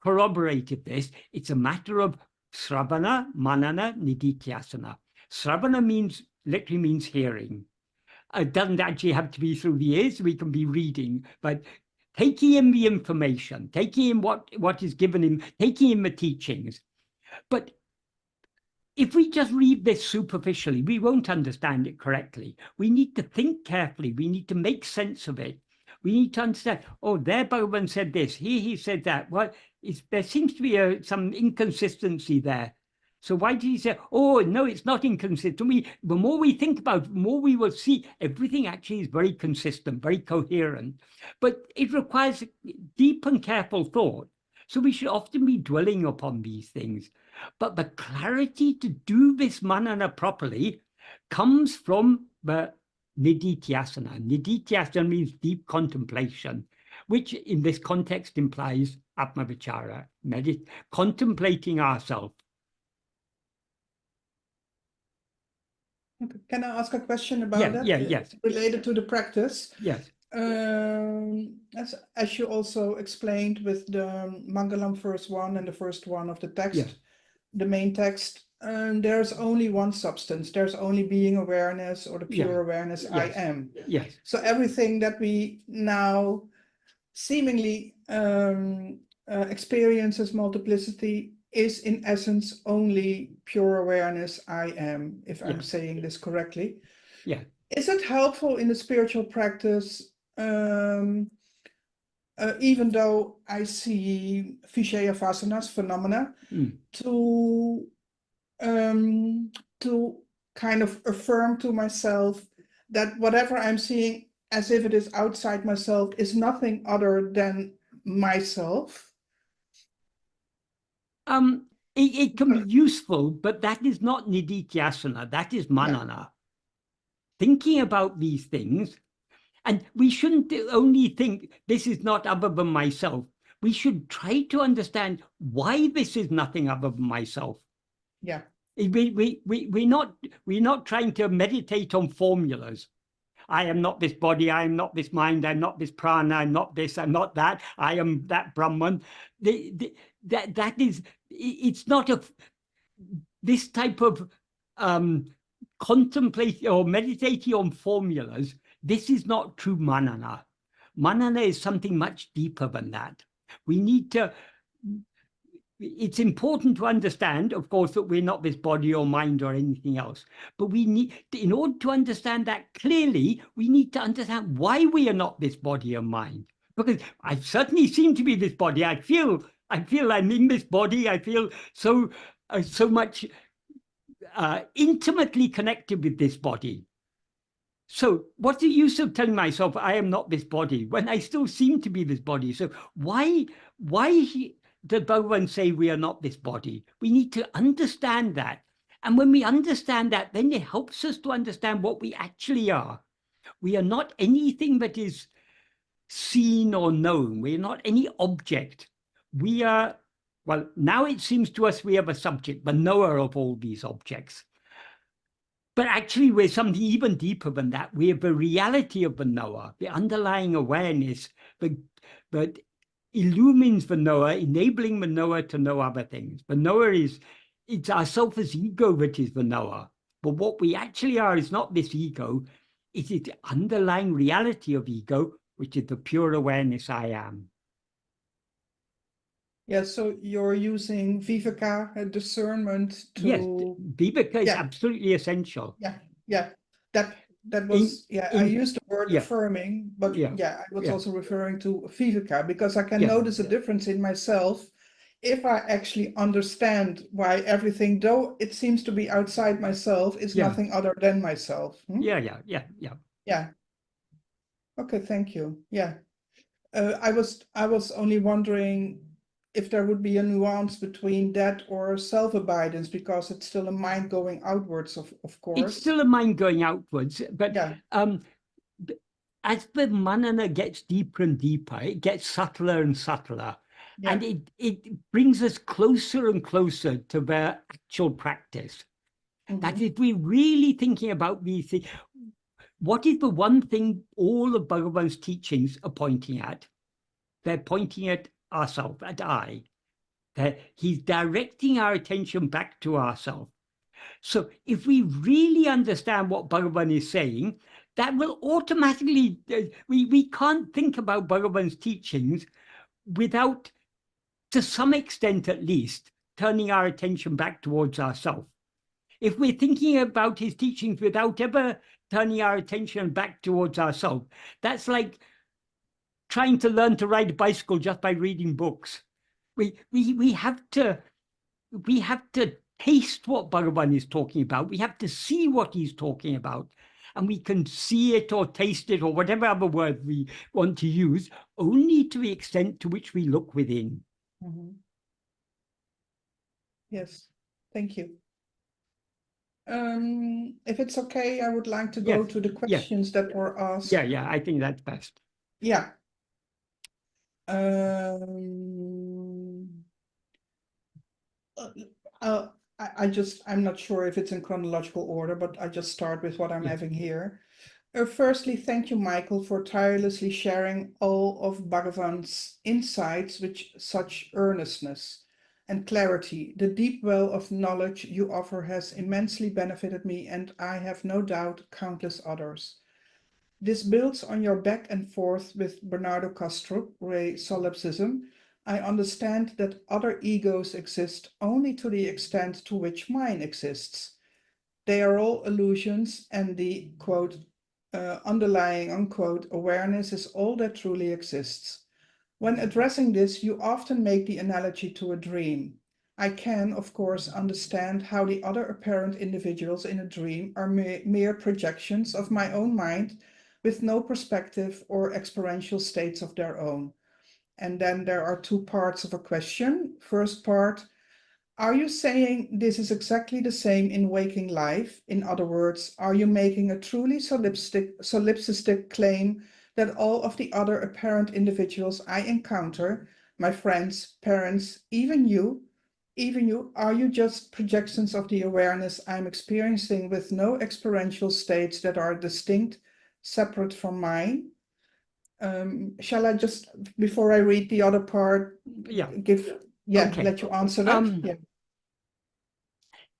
corroborated this, it's a matter of Sravana, Manana, Nididhyasana. Sravana literally means hearing. It doesn't actually have to be through the ears. We can be reading, but taking in the information, taking in what is given him, taking in the teachings. But if we just read this superficially, we won't understand it correctly. We need to think carefully. We need to make sense of it. We need to understand, oh, there Bhagavan said this, here he said that. Well, there seems to be some inconsistency there. So why did he say, oh, no, it's not inconsistent? The more we think about it, the more we will see everything actually is very consistent, very coherent. But it requires deep and careful thought. So we should often be dwelling upon these things. But the clarity to do this manana properly comes from the nididhyasana. Nididhyasana means deep contemplation, which in this context implies Atma-vichara, contemplating ourselves. Okay. Can I ask a question about that? Yes. Related to the practice? Yes. As you also explained with the Mangalam first one and the first one of the text, Yes. The main text, there's only one substance. There's only being awareness or the pure awareness, Yes. I am. Yes. So everything that we now seemingly experience as multiplicity is in essence only pure awareness, I am, if I'm saying this correctly. Yeah. Is it helpful in the spiritual practice, even though I see Vijaya Vasanas phenomena, to kind of affirm to myself that whatever I'm seeing as if it is outside myself is nothing other than myself? It can be useful, but that is not nididhyasana, that is manana. Thinking about these things, and we shouldn't only think this is not other than myself. We should try to understand why this is nothing other than myself. Yeah. We're not trying to meditate on formulas. I am not this body, I am not this mind, I'm not this prana, I'm not this, I'm not that, I am that Brahman. It's not this type of contemplating or meditating on formulas. This is not true manana. Manana is something much deeper than that. We need to, it's important to understand, of course, that we're not this body or mind or anything else. But we need, in order to understand that clearly, we need to understand why we are not this body or mind. Because I certainly seem to be this body. I feel I'm in this body. I feel so much intimately connected with this body. So what's the use of telling myself I am not this body when I still seem to be this body? So why does Bhagavan say we are not this body? We need to understand that. And when we understand that, then it helps us to understand what we actually are. We are not anything that is seen or known. We are not any object. We are, well, now it seems to us we are the subject, the knower of all these objects. But actually, we're something even deeper than that. We are the reality of the knower, the underlying awareness that illumines the knower, enabling the knower to know other things. The knower it's ourself as ego that is the knower. But what we actually are is not this ego. It is the underlying reality of ego, which is the pure awareness I am. Yeah, so you're using viveka, discernment to... Yes, viveka is absolutely essential. Yeah. That was, I used the word affirming, but I was also referring to viveka, because I can notice a difference in myself if I actually understand why everything, though it seems to be outside myself, is nothing other than myself. Yeah. Okay, thank you. Yeah. I was only wondering if there would be a nuance between that or self-abidance, because it's still a mind going outwards, of course. It's still a mind going outwards, but as the manana gets deeper and deeper, it gets subtler and subtler. Yeah. And it brings us closer and closer to the actual practice. Mm-hmm. That if we're really thinking about these things, what is the one thing all of Bhagavan's teachings are pointing at? They're pointing at ourself, at I. He's directing our attention back to ourself. So if we really understand what Bhagavan is saying, that will automatically, we can't think about Bhagavan's teachings without, to some extent at least, turning our attention back towards ourselves. If we're thinking about his teachings without ever turning our attention back towards ourselves, that's like trying to learn to ride a bicycle just by reading books. We have to taste what Bhagavan is talking about. We have to see what he's talking about. And we can see it or taste it or whatever other word we want to use only to the extent to which we look within. Mm-hmm. Yes, thank you. If it's okay, I would like to go to the questions that were asked. Yeah, I think that's best. Yeah. I'm not sure if it's in chronological order, but I just start with what I'm having here. Firstly, thank you, Michael, for tirelessly sharing all of Bhagavan's insights with such earnestness and clarity. The deep well of knowledge you offer has immensely benefited me, and I have no doubt countless others. This builds on your back and forth with Bernardo Castro, Ray Solipsism. I understand that other egos exist only to the extent to which mine exists. They are all illusions, and the, quote, underlying, unquote, awareness is all that truly exists. When addressing this, you often make the analogy to a dream. I can, of course, understand how the other apparent individuals in a dream are mere projections of my own mind with no perspective or experiential states of their own. And then there are two parts of a question. First part, are you saying this is exactly the same in waking life? In other words, are you making a truly solipsistic claim that all of the other apparent individuals I encounter, my friends, parents, even you, are you just projections of the awareness I'm experiencing with no experiential states that are distinct, separate from mine? Shall I just, before I read the other part, let you answer that?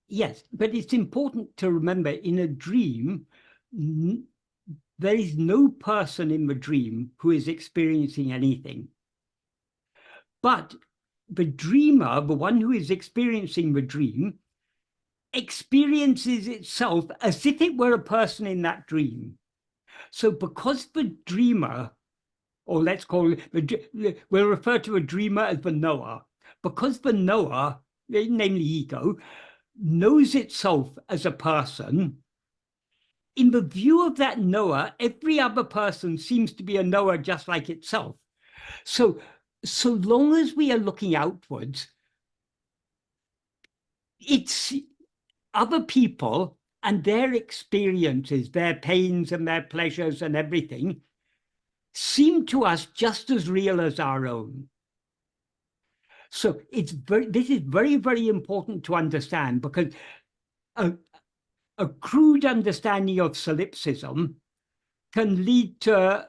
Yes, but it's important to remember in a dream, there is no person in the dream who is experiencing anything. But the dreamer, the one who is experiencing the dream, experiences itself as if it were a person in that dream. So because the dreamer, or let's call it, we'll refer to a dreamer as the knower, because the knower, namely ego, knows itself as a person, in the view of that knower, every other person seems to be a knower just like itself. So long as we are looking outwards, it's other people and their experiences, their pains and their pleasures and everything, seem to us just as real as our own. So this is very, very important to understand, because a crude understanding of solipsism can lead to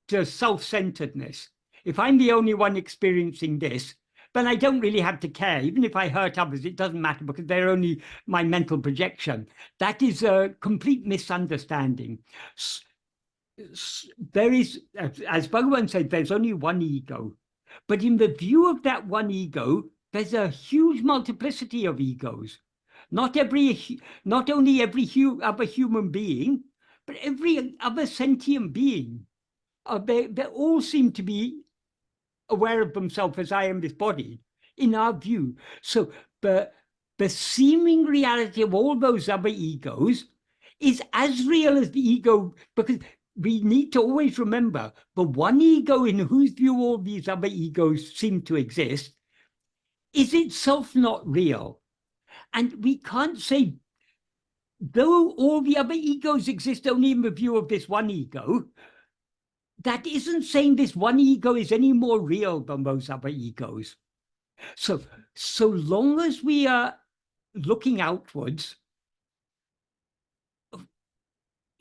self-centeredness. If I'm the only one experiencing this, then I don't really have to care. Even if I hurt others, it doesn't matter because they're only my mental projection. That is a complete misunderstanding. There is, as Bhagavan said, there's only one ego. But in the view of that one ego, there's a huge multiplicity of egos. Not only every other human being, but every other sentient being. They all seem to be aware of themselves as I am this body, in our view. So the seeming reality of all those other egos is as real as the ego, because we need to always remember the one ego in whose view all these other egos seem to exist is itself not real. And we can't say, though all the other egos exist only in the view of this one ego, that isn't saying this one ego is any more real than those other egos. So long as we are looking outwards,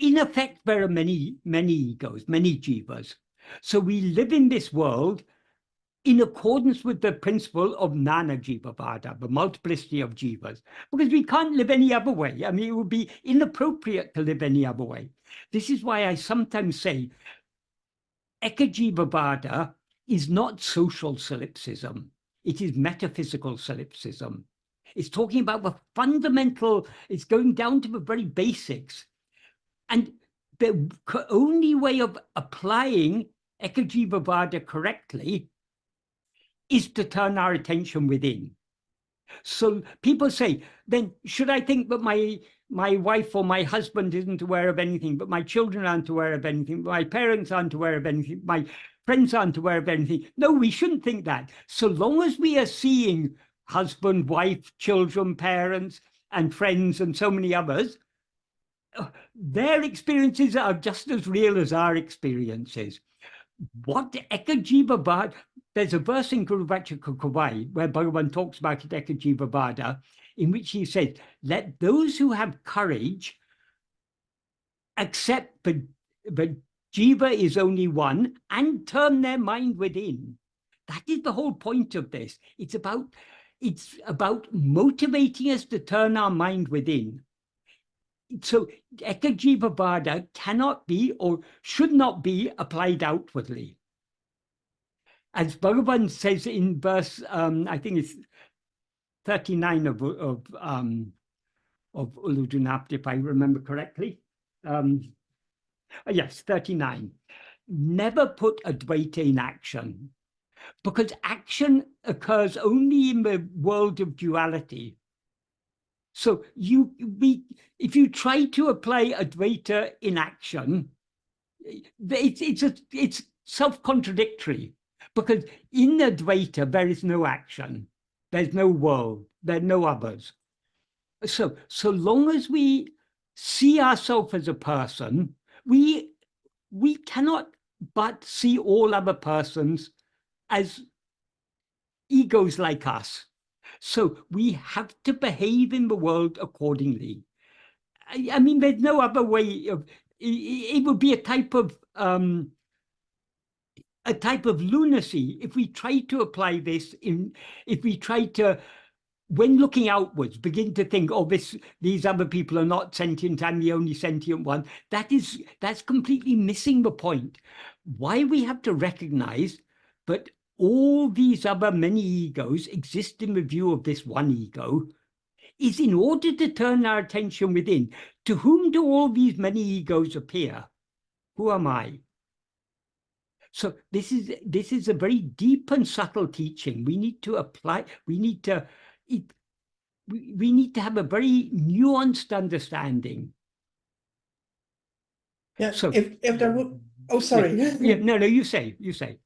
in effect, there are many egos, many jivas. So we live in this world in accordance with the principle of non-jiva-vada, the multiplicity of jivas, because we can't live any other way. I mean, it would be inappropriate to live any other way. This is why I sometimes say ekajiva-vada is not social solipsism. It is metaphysical solipsism. It's talking about the fundamental, it's going down to the very basics. And the only way of applying ekajiva-vada correctly is to turn our attention within. So people say, then should I think that my wife or my husband isn't aware of anything, but my children aren't aware of anything, but my parents aren't aware of anything, my friends aren't aware of anything? No, we shouldn't think that. So long as we are seeing husband, wife, children, parents, and friends, and so many others, their experiences are just as real as our experiences. What ekajiva-vada, there's a verse in Guru Vachakakavai where Bhagavan talks about it, ekajiva-vada, in which he says, let those who have courage accept that jiva is only one and turn their mind within. That is the whole point of this. It's about motivating us to turn our mind within. So ekajiva-vada cannot be or should not be applied outwardly. As Bhagavan says in verse, I think it's 39 of Uḻḷadu Nāṛpadu, if I remember correctly. Yes, 39. Never put Advaita in action, because action occurs only in the world of duality. So if you try to apply Advaita in action, it's self-contradictory, because in Advaita there is no action, there's no world, there are no others. So long as we see ourselves as a person, we cannot but see all other persons as egos like us. So we have to behave in the world accordingly. I mean, there's no other way of, it would be a type of lunacy if we try to apply this if we try to, when looking outwards, begin to think, oh, these other people are not sentient, I'm the only sentient one. That's completely missing the point. Why we have to recognize that all these other many egos exist in the view of this one ego is in order to turn our attention within. To whom do all these many egos appear? Who am I? So this is a very deep and subtle teaching. We need to apply, we need to have a very nuanced understanding. Yeah, so if there would, oh, sorry. Yeah, no, you say.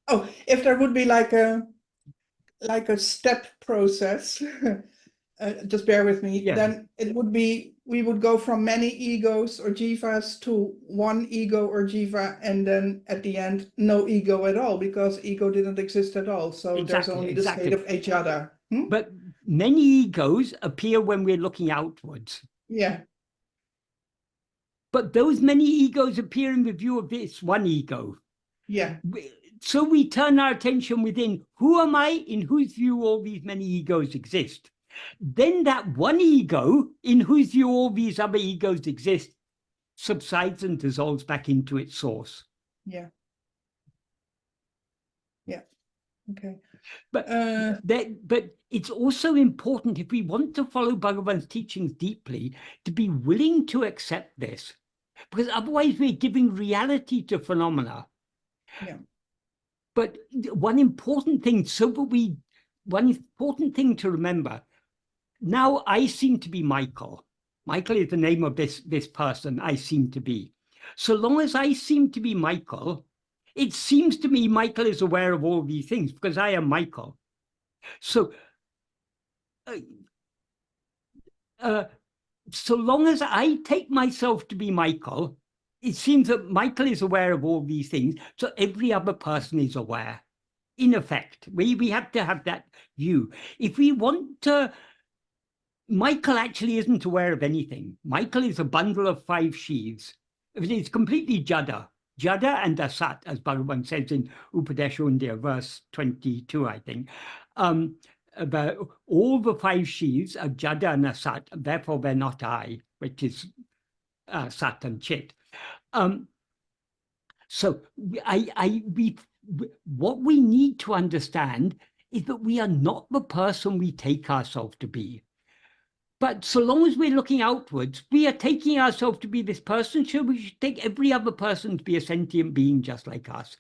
Oh, if there would be like a step process, just bear with me, Yeah. then it would be, we would go from many egos or jivas to one ego or jiva, and then at the end, no ego at all, because ego didn't exist at all. So there's only the state of oulλλadu. But many egos appear when we're looking outwards. Yeah. But those many egos appear in the view of this one ego. Yeah. So we turn our attention within. Who am I, in whose view all these many egos exist? Then that one ego, in whose view all these other egos exist, subsides and dissolves back into its source. Yeah. Yeah. Okay. But it's also important, if we want to follow Bhagavan's teachings deeply, to be willing to accept this, because otherwise we're giving reality to phenomena. Yeah. But one important thing to remember, now I seem to be Michael. Michael is the name of this person I seem to be. So long as I seem to be Michael, it seems to me Michael is aware of all these things because I am Michael. So, so long as I take myself to be Michael, it seems that Michael is aware of all these things, so every other person is aware. In effect, we have to have that view. If we want to, Michael actually isn't aware of anything. Michael is a bundle of 5 sheaves. It's completely jada. Jada and Asat, as Bhagavan says in Upadeshundya, verse 22, I think. About all the 5 sheaves are Jada and Asat, therefore they're not I, which is Sat and Chit. So what we need to understand is that we are not the person we take ourselves to be. But so long as we're looking outwards, we are taking ourselves to be this person, so we should take every other person to be a sentient being just like us.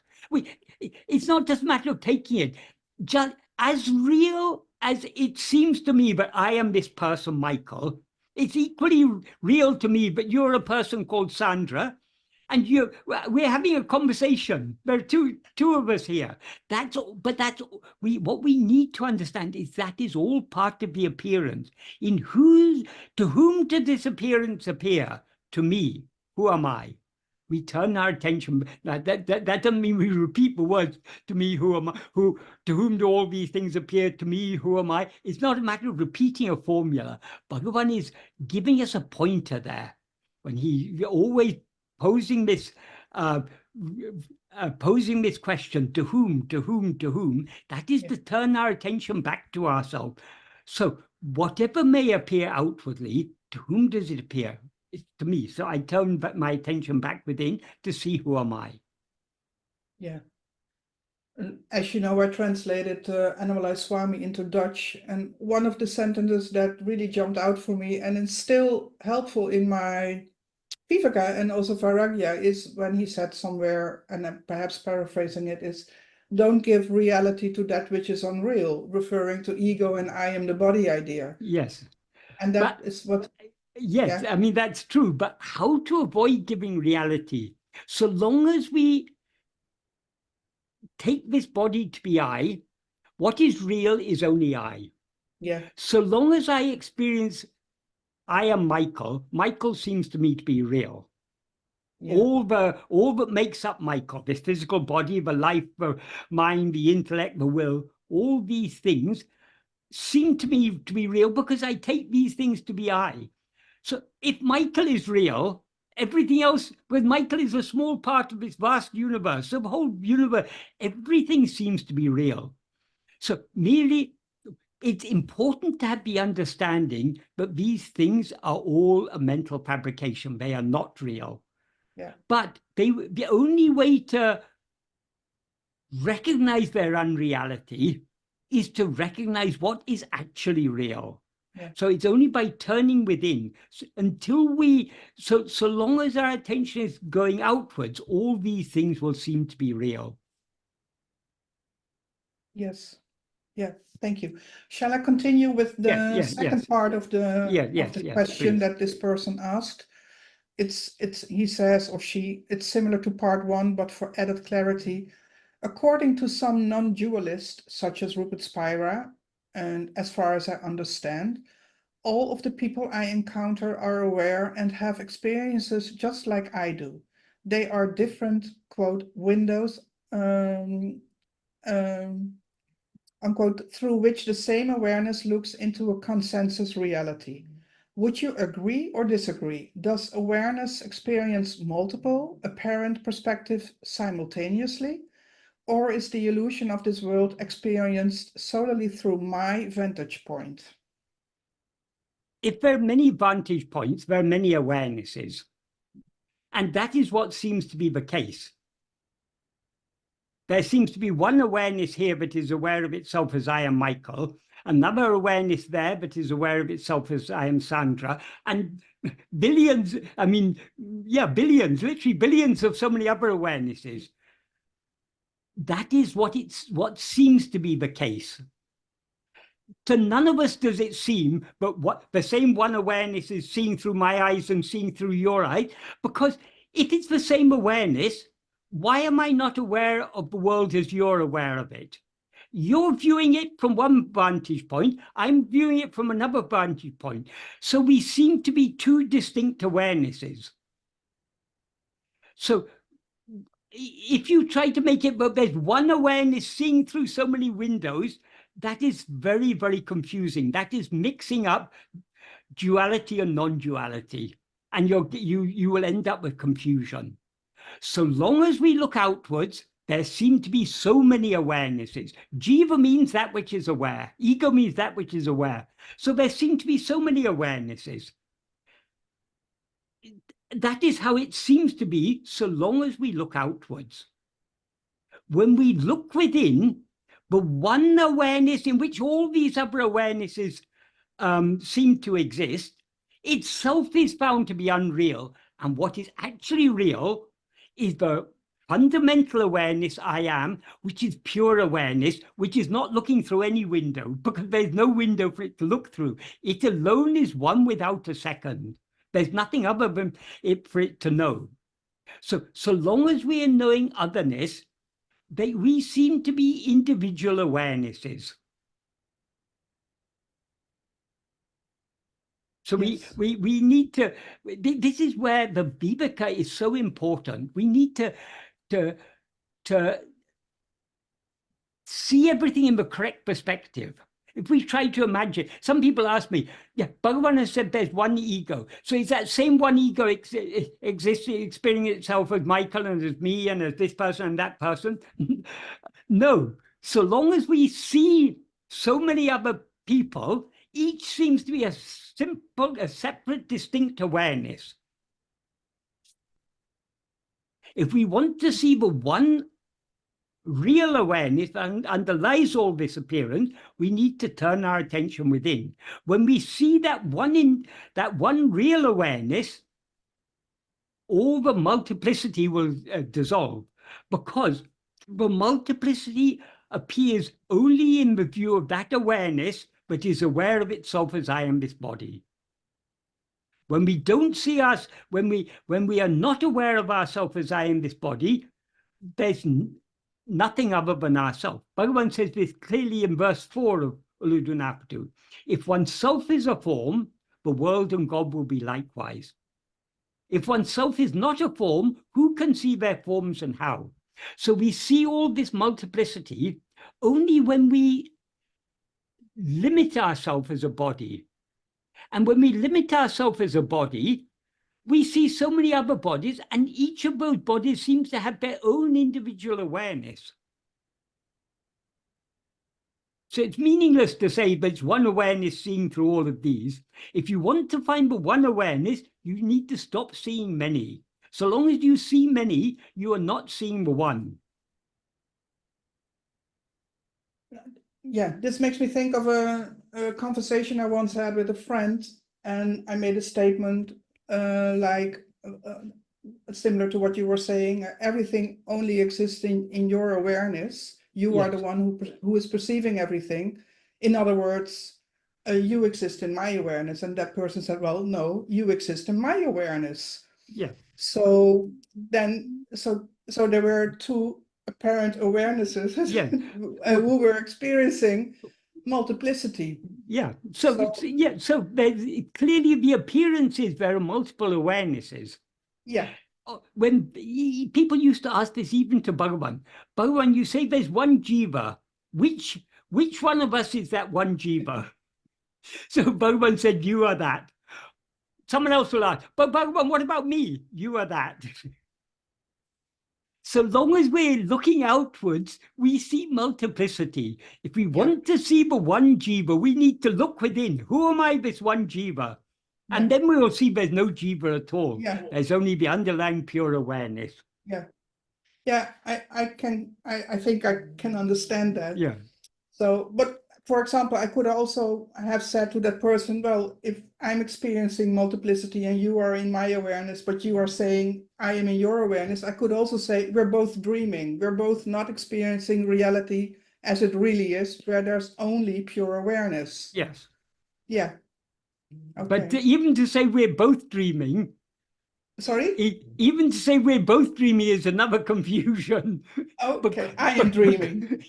It's not just a matter of taking it. Just as real as it seems to me that I am this person, Michael, it's equally real to me that you're a person called Sandra, and we're having a conversation. There are two of us here. What we need to understand is that is all part of the appearance. To whom did this appearance appear? To me. Who am I? We turn our attention. That doesn't mean we repeat the words, to me, who am I? To whom do all these things appear? To me, who am I? It's not a matter of repeating a formula. Bhagavan is giving us a pointer there. When he always posing this question, to whom, that is to turn our attention back to ourselves. So whatever may appear outwardly, to whom does it appear? It's to me. So I turn my attention back within to see who am I. Yeah. As you know, I translated Annamalai Swami into Dutch, and one of the sentences that really jumped out for me, and it's still helpful in my Viveka and also Vairagya, is when he said somewhere, and I'm perhaps paraphrasing it, is don't give reality to that which is unreal, referring to ego and I am the body idea. Yes. And that is what... Yes, yeah. I mean, that's true. But how to avoid giving reality? So long as we take this body to be I, what is real is only I. Yeah. So long as I experience I am Michael, Michael seems to me to be real. Yeah. All that makes up Michael, this physical body, the life, the mind, the intellect, the will, all these things seem to me to be real because I take these things to be I. So if Michael is real, everything else, with Michael is a small part of this vast universe, so the whole universe, everything seems to be real. So merely, it's important to have the understanding that these things are all a mental fabrication. They are not real. Yeah. But the only way to recognize their unreality is to recognize what is actually real. Yeah. So it's only by turning within so long as our attention is going outwards, all these things will seem to be real. Yes. Yeah, thank you. Shall I continue with the second part of the question please. That this person asked? He says, or she, it's similar to part 1, but for added clarity. According to some non-dualists, such as Rupert Spira, and as far as I understand, all of the people I encounter are aware and have experiences just like I do. They are different, quote, windows, unquote, through which the same awareness looks into a consensus reality. Would you agree or disagree? Does awareness experience multiple apparent perspectives simultaneously? Or is the illusion of this world experienced solely through my vantage point? If there are many vantage points, there are many awarenesses. And that is what seems to be the case. There seems to be one awareness here that is aware of itself as I am Michael, another awareness there that is aware of itself as I am Sandra, and billions, billions, literally billions of so many other awarenesses. That is what seems to be the case. To none of us does it seem, but what the same one awareness is seeing through my eyes and seeing through your eyes, because if it's the same awareness, why am I not aware of the world as you're aware of it? You're viewing it from one vantage point, I'm viewing it from another vantage point. So we seem to be two distinct awarenesses. So if you try to make it, but there's one awareness seeing through so many windows, that is very, very confusing. That is mixing up duality and non-duality, and you will end up with confusion. So long as we look outwards, there seem to be so many awarenesses. Jiva means that which is aware. Ego means that which is aware. So there seem to be so many awarenesses. That is how it seems to be so long as we look outwards. When we look within, the one awareness in which all these other awarenesses seem to exist, itself is found to be unreal. And what is actually real is the fundamental awareness I am, which is pure awareness, which is not looking through any window, because there's no window for it to look through. It alone is one without a second. There's nothing other than it for it to know. So long as we are knowing otherness, we seem to be individual awarenesses. So Yes. we need to, this is where the viveka is so important. We need to see everything in the correct perspective. If we try to imagine, some people ask me, yeah, Bhagavan has said there's one ego. So is that same one ego existing, experiencing itself as Michael and as me and as this person and that person? No. So long as we see so many other people, each seems to be a separate, distinct awareness. If we want to see the one real awareness that underlies all this appearance, we need to turn our attention within. When we see that one real awareness, all the multiplicity will dissolve, because the multiplicity appears only in the view of that awareness that is aware of itself as I am this body. When we don't see us, when we are not aware of ourselves as I am this body, there's nothing other than ourself. Bhagavan says this clearly in verse 4 of Uḻḷadu Nāṛpadu. If oneself is a form, the world and God will be likewise. If oneself is not a form, who can see their forms and how? So we see all this multiplicity only when we limit ourselves as a body. And when we limit ourselves as a body, we see so many other bodies, and each of those bodies seems to have their own individual awareness. So it's meaningless to say there's one awareness seeing through all of these. If you want to find the one awareness, you need to stop seeing many. So long as you see many, you are not seeing the one. Yeah, this makes me think of a conversation I once had with a friend, and I made a statement similar to what you were saying. Everything only exists in your awareness. You Yes. are the one who is perceiving everything. In other words, you exist in my awareness. And that person said, well, no, you exist in my awareness. Yeah. So then, so there were two apparent awarenesses Yeah. who were experiencing multiplicity. Yeah. So there's clearly the appearances, there are multiple awarenesses. Yeah. When people used to ask this even to Bhagavan, Bhagavan, you say there's one jiva. Which one of us is that one jiva? So Bhagavan said, you are that. Someone else will ask, but Bhagavan, what about me? You are that. So long as we're looking outwards, we see multiplicity. If we want to see the one jiva, we need to look within. Who am I, this one jiva? And then we will see there's no jiva at all. Yeah. There's only the underlying pure awareness. Yeah. Yeah, I think I can understand that. Yeah. So, but for example, I could also have said to that person, well, if I'm experiencing multiplicity and you are in my awareness, but you are saying I am in your awareness, I could also say we're both dreaming. We're both not experiencing reality as it really is, where there's only pure awareness. Yes. Yeah. Okay. But even to say we're both dreaming. Sorry? Even to say we're both dreaming is another confusion. Okay, I am dreaming.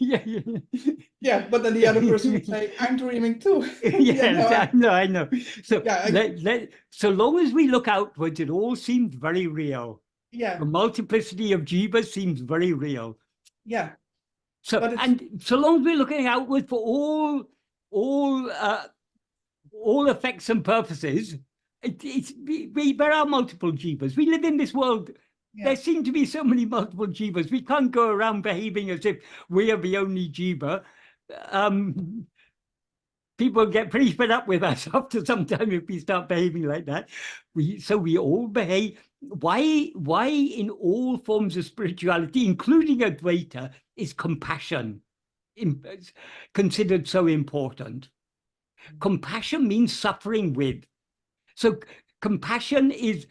Yeah, but then the other person would say, I'm dreaming too. Yes, I know. So yeah, so long as we look outwards, it all seems very real. Yeah. The multiplicity of jivas seems very real. Yeah. So and so long as we're looking outward for all effects and purposes, there are multiple jivas. We live in this world There seem to be so many multiple jivas. We can't go around behaving as if we are the only jiva. People get pretty fed up with us after some time if we start behaving like that. So we all behave. Why in all forms of spirituality, including Advaita, is compassion considered so important? Compassion means suffering with. So compassion is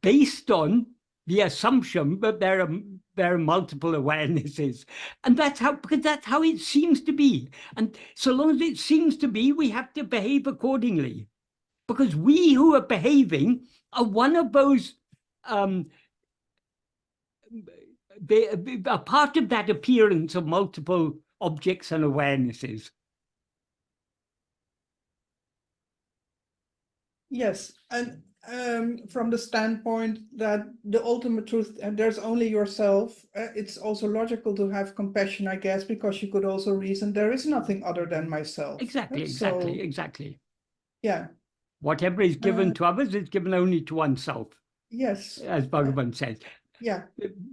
based on the assumption that there are multiple awarenesses, and because that's how it seems to be. And so long as it seems to be, we have to behave accordingly, because we who are behaving are one of those. They are part of that appearance of multiple objects and awarenesses. Yes, and from the standpoint that the ultimate truth, and there's only yourself, it's also logical to have compassion, I guess, because you could also reason there is nothing other than myself. Exactly. Yeah. Whatever is given to others is given only to oneself. Yes. As Bhagavan says. Yeah.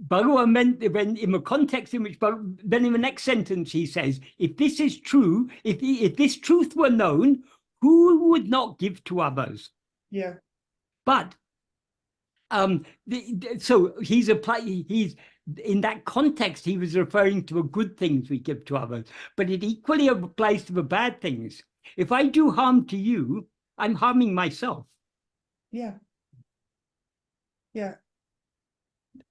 Bhagavan meant when in the context in which, then in the next sentence he says, if this is true, if this truth were known, who would not give to others? Yeah. But so he's in that context, he was referring to the good things we give to others, but it equally applies to the bad things. If I do harm to you, I'm harming myself. Yeah. Yeah.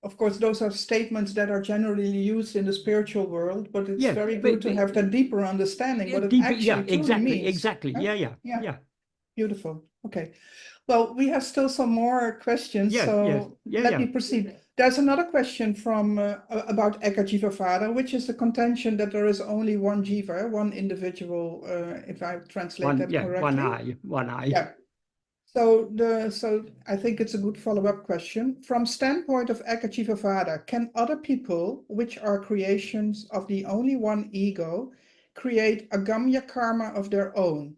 Of course, those are statements that are generally used in the spiritual world, but it's very good to have that deeper understanding what it actually truly means. Exactly. Huh? Yeah. Beautiful. Okay. Well, we have still some more questions, let me proceed. There's another question from about Eka Jiva Vada, which is the contention that there is only one jiva, one individual, if I translate that correctly. One eye. Yeah. So I think it's a good follow-up question. From standpoint of Eka Jiva Vada, can other people, which are creations of the only one ego, create agamya karma of their own?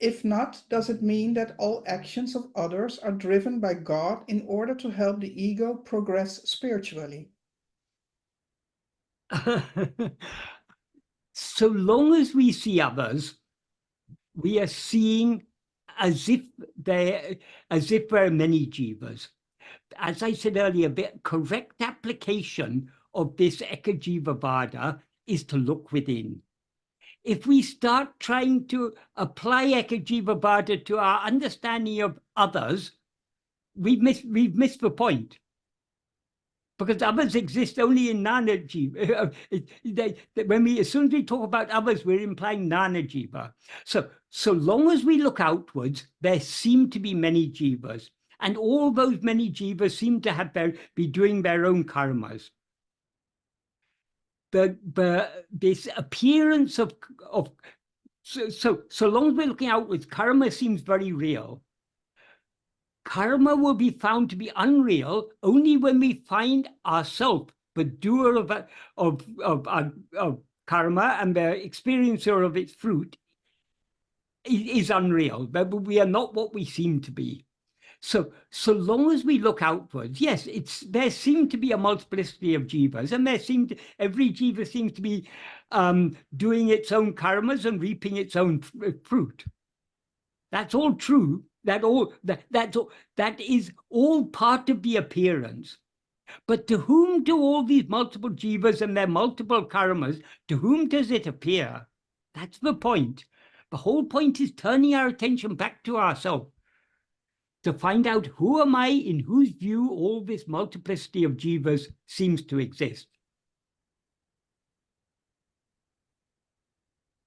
If not, does it mean that all actions of others are driven by God in order to help the ego progress spiritually? So long as we see others, we are seeing as if there are many jivas. As I said earlier, the correct application of this Eka Jiva Vada is to look within. If we start trying to apply Eka Jiva Vada to our understanding of others, we've missed the point. Because others exist only in Nana Jiva. As soon as we talk about others, we're implying Nana Jiva. So long as we look outwards, there seem to be many jivas, and all those many jivas seem to be doing their own karmas. This appearance of so long as we're looking outwards, karma seems very real. Karma will be found to be unreal only when we find ourself, the doer of karma and the experiencer of its fruit is unreal. We are not what we seem to be. So long as we look outwards, yes, there seem to be a multiplicity of jivas, and every jiva seems to be doing its own karmas and reaping its own fruit. That's all true. That is all part of the appearance. But to whom do all these multiple jivas and their multiple karmas, to whom does it appear? That's the point. The whole point is turning our attention back to ourselves, to find out who am I, in whose view all this multiplicity of jivas seems to exist.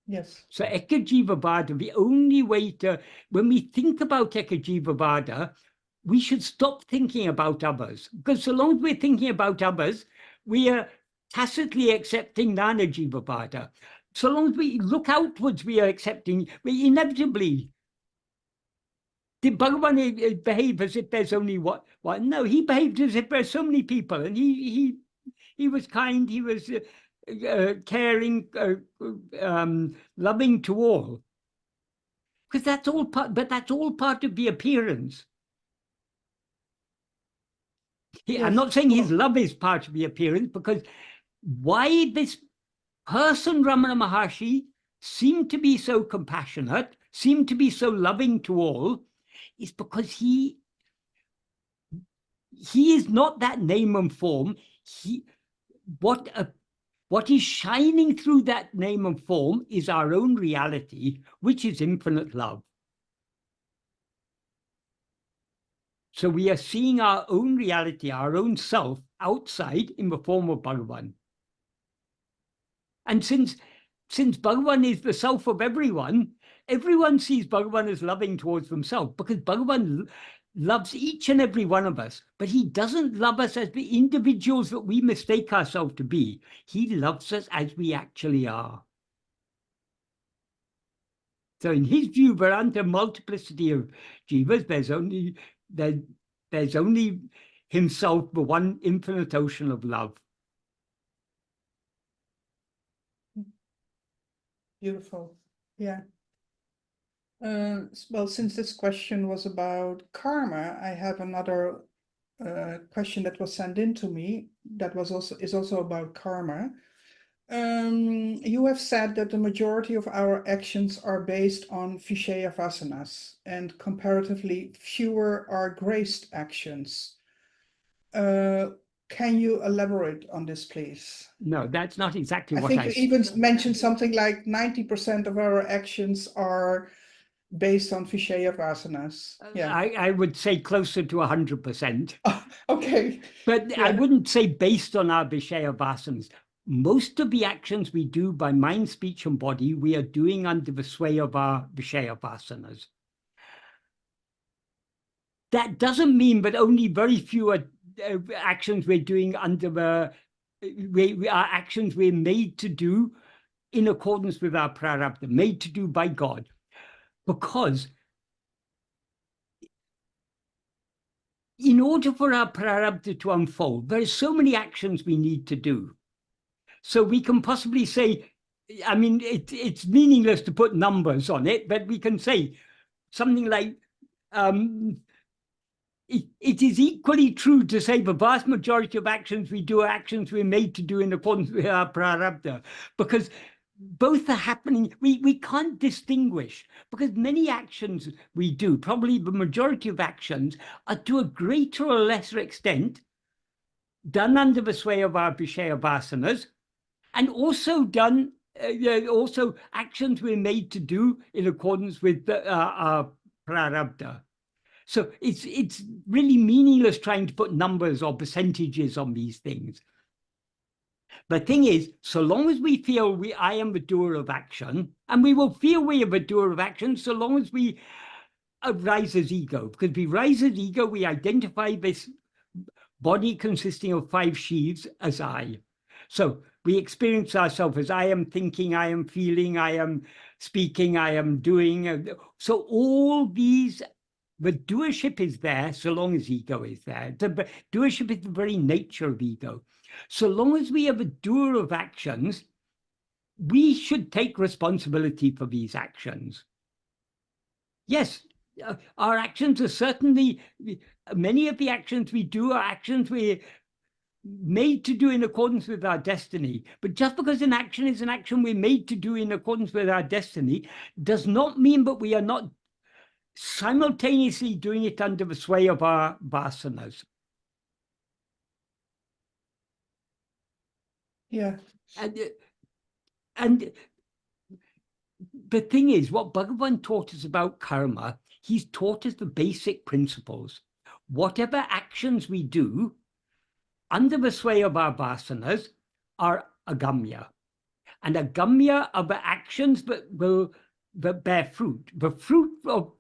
Yes. So Eka Jiva Vada, the only way when we think about Eka Jiva Vada, we should stop thinking about others. Because so long as we're thinking about others, we are tacitly accepting Nana Jiva Vada. So long as we look outwards, we are accepting, inevitably. Did Bhagavan behave as if there's only one? No, he behaved as if there's so many people, and he was kind, he was caring, loving to all. Because that's all part of the appearance. I'm not saying his love is part of the appearance, because why this person, Ramana Maharshi, seemed to be so compassionate, seemed to be so loving to all, is because he is not that name and form. What is shining through that name and form is our own reality, which is infinite love. So we are seeing our own reality, our own self, outside in the form of Bhagavan. And since Bhagavan is the self of everyone, everyone sees Bhagavan as loving towards themselves, because Bhagavan loves each and every one of us, but he doesn't love us as the individuals that we mistake ourselves to be. He loves us as we actually are. So in his view, there aren't a multiplicity of jivas. There's only himself, the one infinite ocean of love. Beautiful. Yeah. Well, since this question was about karma, I have another question that was sent in to me that is also about karma. You have said that the majority of our actions are based on Vishaya vasanas, and comparatively fewer are graced actions. Can you elaborate on this, please? No, that's not exactly what I think you even mentioned something like 90% of our actions are based on Vishaya vasanas. Yeah, I would say closer to 100%. Okay. But Yeah. I wouldn't say based on our Vishaya vasanas. Most of the actions we do by mind, speech, and body, we are doing under the sway of our Vishaya vasanas. That doesn't mean that only very few actions we're doing under our actions we're made to do in accordance with our prarabdha, made to do by God. Because in order for our prarabdha to unfold, there are so many actions we need to do. So we can possibly say, I mean, it's meaningless to put numbers on it, but we can say something like, it is equally true to say the vast majority of actions we do are actions we're made to do in accordance with our prarabdha, because both are happening. We can't distinguish, because many actions we do, probably the majority of actions, are to a greater or lesser extent done under the sway of our Vishaya vasanas, and also done, also actions we're made to do in accordance with our prarabdha. So it's really meaningless trying to put numbers or percentages on these things. The thing is, so long as we feel I am the doer of action, and we will feel we are the doer of action so long as we rise as ego, because we rise as ego, we identify this body consisting of 5 sheaths as I. So we experience ourselves as I am thinking, I am feeling, I am speaking, I am doing. So all these, the doership is there so long as ego is there. The doership is the very nature of ego. So long as we have a doer of actions, we should take responsibility for these actions. Yes, our actions are certainly, many of the actions we do are actions we're made to do in accordance with our destiny. But just because an action is an action we're made to do in accordance with our destiny does not mean that we are not simultaneously doing it under the sway of our vasanas. Yeah. And the thing is, what Bhagavan taught us about karma, he's taught us the basic principles. Whatever actions we do under the sway of our vasanas are agamya. And agamya are the actions that bear fruit. The fruit of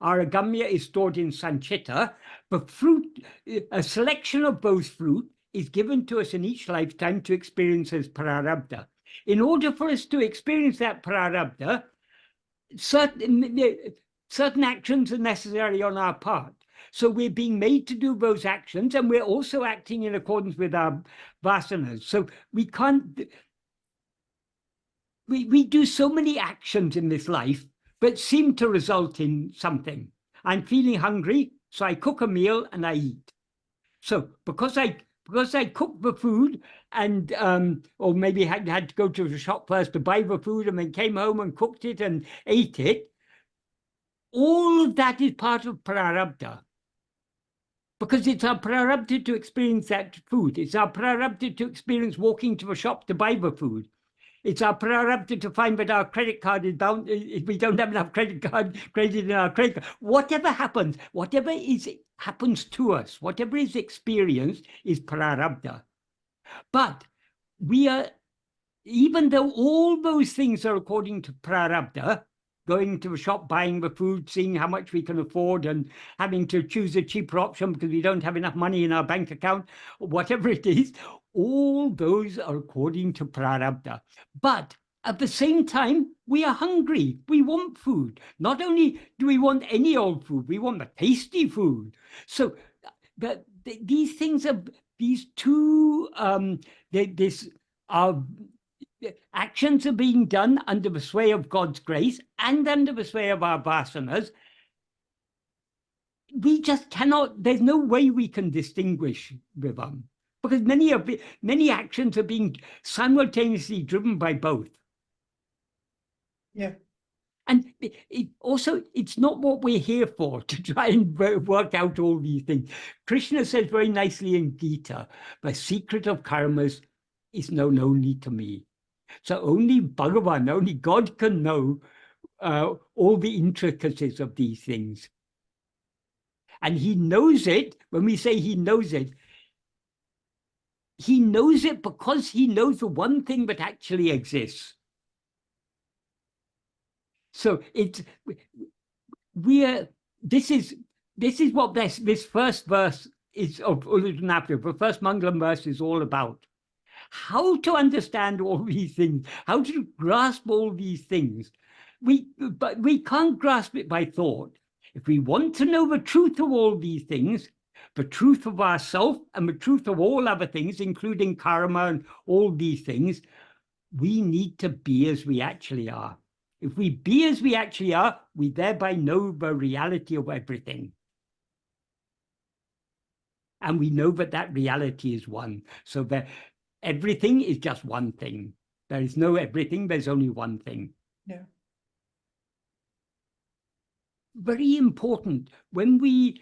our agamya is stored in sanchita. The fruit, a selection of those fruit is given to us in each lifetime to experience as prarabdha. In order for us to experience that prarabdha, certain actions are necessary on our part. So we're being made to do those actions, and we're also acting in accordance with our vasanas. So we can't, we do so many actions in this life that seem to result in something. I'm feeling hungry, so I cook a meal and I eat. So because I cooked the food and or maybe had to go to the shop first to buy the food and then came home and cooked it and ate it, all of that is part of prarabdha. Because it's our prarabdha to experience that food. It's our prarabdha to experience walking to a shop to buy the food. It's our prarabdha to find that our credit card is bound, if we don't have enough credit in our credit card. Whatever happens, happens to us, whatever is experienced is prarabdha. But we are, even though all those things are according to prarabdha, going to a shop, buying the food, seeing how much we can afford and having to choose a cheaper option because we don't have enough money in our bank account, or whatever it is, all those are according to prarabdha. But at the same time, we are hungry. We want food. Not only do we want any old food, we want the tasty food. So these things are, these two, actions are being done under the sway of God's grace and under the sway of our vasanas. We just cannot, there's no way we can distinguish with them, because many actions are being simultaneously driven by both. Yeah. And it's not what we're here for, to try and work out all these things. Krishna says very nicely in Gita, the secret of karmas is known only to me. So only Bhagavan, only God can know all the intricacies of these things. And he knows it. When we say he knows it because he knows the one thing that actually exists. So this is what this first verse is of Uḻḷadu Nāṛpadu, the first Mangalam verse is all about. How to understand all these things, how to grasp all these things. But we can't grasp it by thought. If we want to know the truth of all these things, the truth of ourself and the truth of all other things, including karma and all these things, we need to be as we actually are. If we be as we actually are, we thereby know the reality of everything. And we know that reality is one. So that everything is just one thing. There is no everything, there's only one thing. Yeah. Very important. When we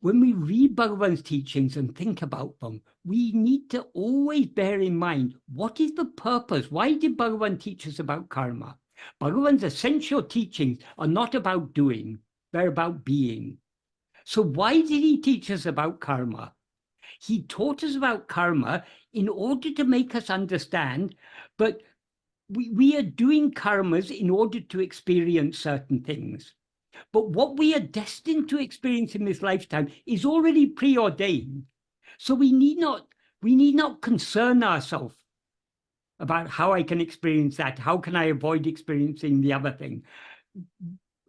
read Bhagavan's teachings and think about them, we need to always bear in mind, what is the purpose? Why did Bhagavan teach us about karma? Bhagavan's essential teachings are not about doing, they're about being. So why did he teach us about karma? He taught us about karma in order to make us understand, but we are doing karmas in order to experience certain things. But what we are destined to experience in this lifetime is already preordained. So we need not concern ourselves about how I can experience that. How can I avoid experiencing the other thing?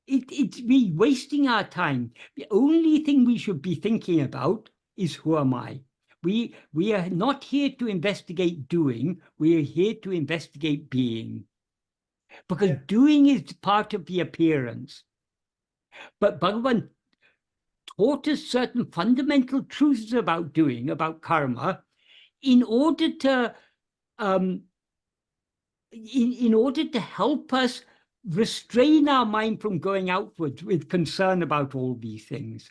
It's we wasting our time. The only thing we should be thinking about is, who am I? We are not here to investigate doing. We are here to investigate being. Because doing is part of the appearance. But Bhagavan taught us certain fundamental truths about doing, about karma, in order to help us restrain our mind from going outwards with concern about all these things.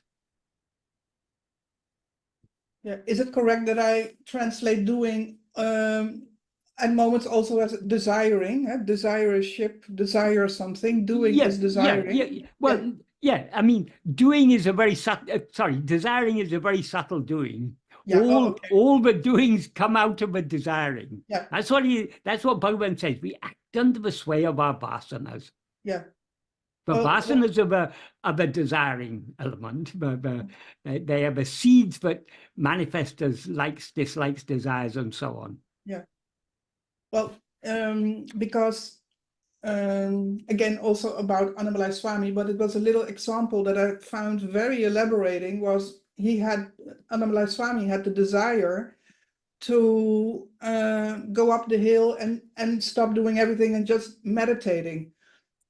Yeah, is it correct that I translate doing at moments also as desiring, desireship, desire something, doing is desiring? Well, I mean, doing is a very subtle, desiring is a very subtle doing. Yeah, all the doings come out of a desiring. Yeah. That's what Bhagavan says. We act under the sway of our vasanas. Yeah. The vasanas of a desiring element. They are the seeds that manifest as likes, dislikes, desires, and so on. Yeah. Well, because again, also about Annamalai Swami, but it was a little example that I found very elaborating. Was Annamalai Swami had the desire to go up the hill and stop doing everything and just meditating.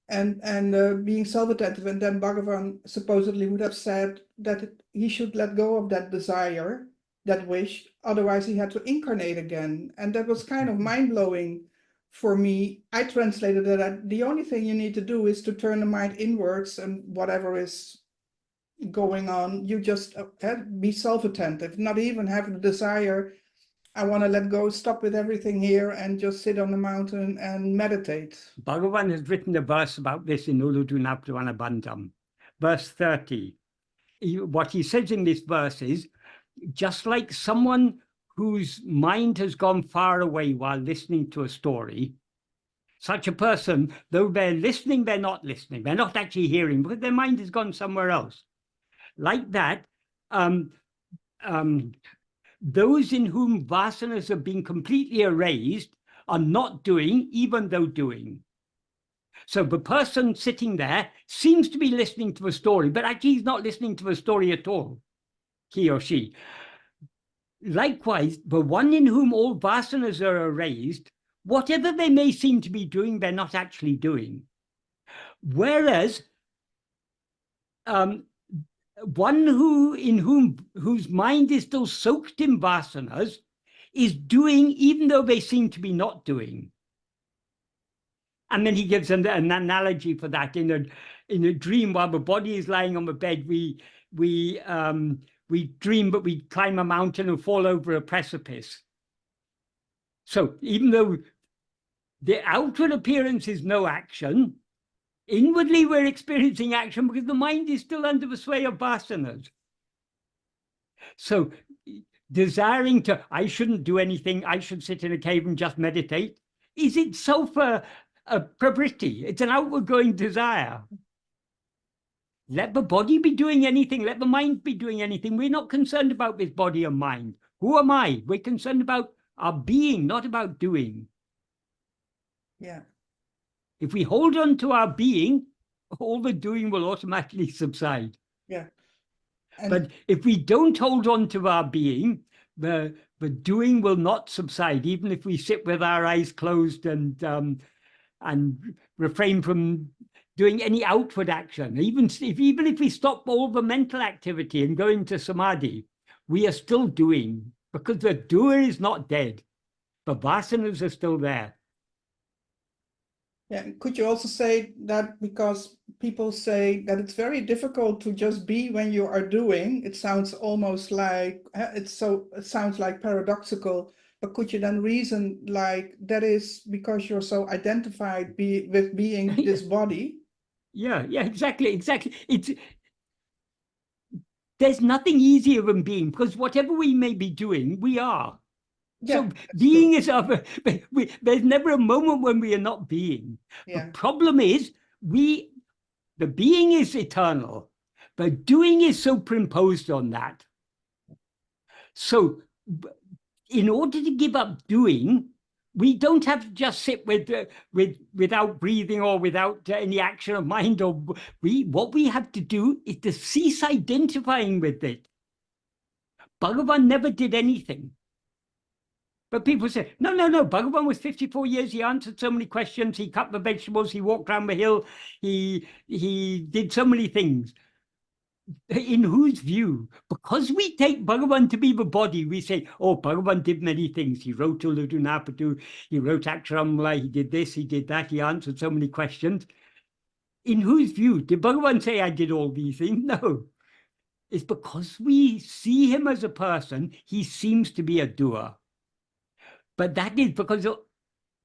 and being self-attentive. And then Bhagavan supposedly would have said that he should let go of that desire, that wish, otherwise he had to incarnate again. And that was kind of mind-blowing for me. I translated it that the only thing you need to do is to turn the mind inwards, and whatever is going on, you just be self-attentive, not even have the desire, I want to let go, stop with everything here and just sit on the mountain and meditate. Bhagavan has written a verse about this in Uڵḷadu Nāṛpadu, verse 30. What he says in this verse is, just like someone whose mind has gone far away while listening to a story, such a person, though they're listening, they're not listening. They're not actually hearing because their mind has gone somewhere else. Like that, those in whom vasanas have been completely erased are not doing, even though doing. So the person sitting there seems to be listening to a story, but actually he's not listening to a story at all, he or she. Likewise, the one in whom all vasanas are erased, whatever they may seem to be doing, they're not actually doing. Whereas one whose mind is still soaked in vasanas is doing, even though they seem to be not doing. And then he gives an analogy for that. In a dream, while the body is lying on the bed, we dream, but we climb a mountain and fall over a precipice. So even though the outward appearance is no action, inwardly we're experiencing action because the mind is still under the sway of vasanas. So desiring to, I shouldn't do anything, I should sit in a cave and just meditate, is itself a pravritti. It's an outward going desire. Let the body be doing anything, let the mind be doing anything. We're not concerned about this body and mind. Who am I? We're concerned about our being, not about doing. Yeah. If we hold on to our being, all the doing will automatically subside. Yeah. But if we don't hold on to our being, the doing will not subside, even if we sit with our eyes closed and refrain from doing any outward action. Even if we stop all the mental activity and go into samadhi, we are still doing, because the doer is not dead. The vasanas are still there. Yeah, could you also say that because people say that it's very difficult to just be when you are doing, it sounds almost like, it sounds like paradoxical, but could you then reason like that is because you're so identified with being this body? Yeah, exactly. There's nothing easier than being, because whatever we may be doing, we are. Yeah, so being true. Is other. There's never a moment when we are not being. Yeah. The problem is the being is eternal, but doing is superimposed on that. So in order to give up doing, we don't have to just sit without breathing or without any action of mind. Or what we have to do is to cease identifying with it. Bhagavan never did anything. But people say, no, Bhagavan was 54 years, he answered so many questions, he cut the vegetables, he walked around the hill, he did so many things. In whose view? Because we take Bhagavan to be the body, we say, oh, Bhagavan did many things. He wrote Uڵḷadu Nāṛpadu, he wrote Aksharamala, he did this, he did that, he answered so many questions. In whose view? Did Bhagavan say, I did all these things? No. It's because we see him as a person, he seems to be a doer. But that is because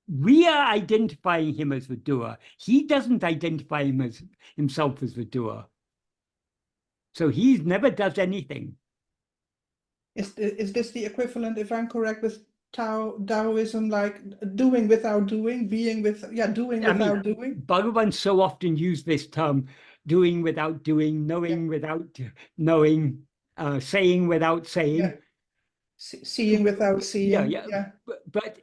we are identifying him as the doer. He doesn't identify himself as the doer. So he never does anything. Is this the equivalent, if I'm correct, with Taoism, like doing without doing, being with, doing without doing? Bhagavan so often used this term, doing without doing, knowing without knowing, saying without saying. Yeah. Seeing without seeing. Yeah. But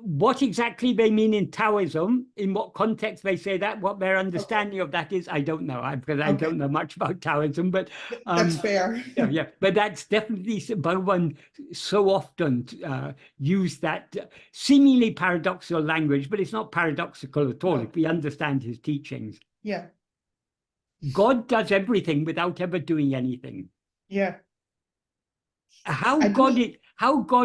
what exactly they mean in Taoism, in what context they say that, what their understanding of that is, I don't know, because I don't know much about Taoism, but that's fair. yeah, but that's definitely, Bhagavan so often use that seemingly paradoxical language, but it's not paradoxical at all if we understand his teachings. Yeah. God does everything without ever doing anything. Yeah. How God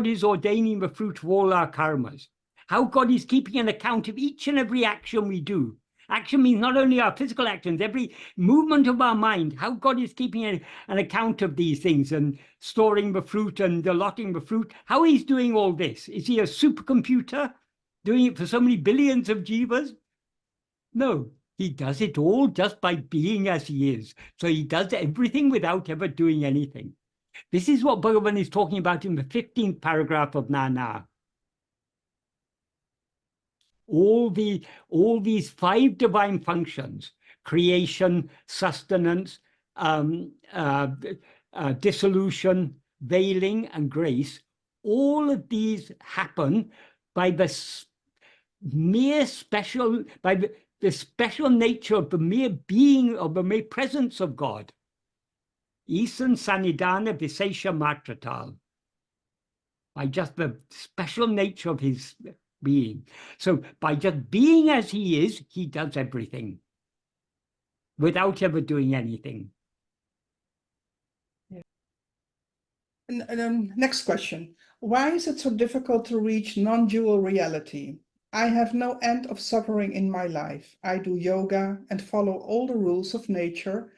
is ordaining the fruit of all our karmas. How God is keeping an account of each and every action we do. Action means not only our physical actions, every movement of our mind, how God is keeping an account of these things and storing the fruit and allotting the fruit. How he's doing all this. Is he a supercomputer doing it for so many billions of jivas? No, he does it all just by being as he is. So he does everything without ever doing anything. This is what Bhagavan is talking about in the 15th paragraph of Nāṇa. All these 5 divine functions, creation, sustenance, dissolution, veiling, and grace, all of these happen by the mere special, by the special nature of the mere being, of the mere presence of God. Isan Sanidana Visesha Matratal, by just the special nature of his being. So by just being as he is, he does everything without ever doing anything. Yeah. And next question. Why is it so difficult to reach non-dual reality? I have no end of suffering in my life. I do yoga and follow all the rules of nature,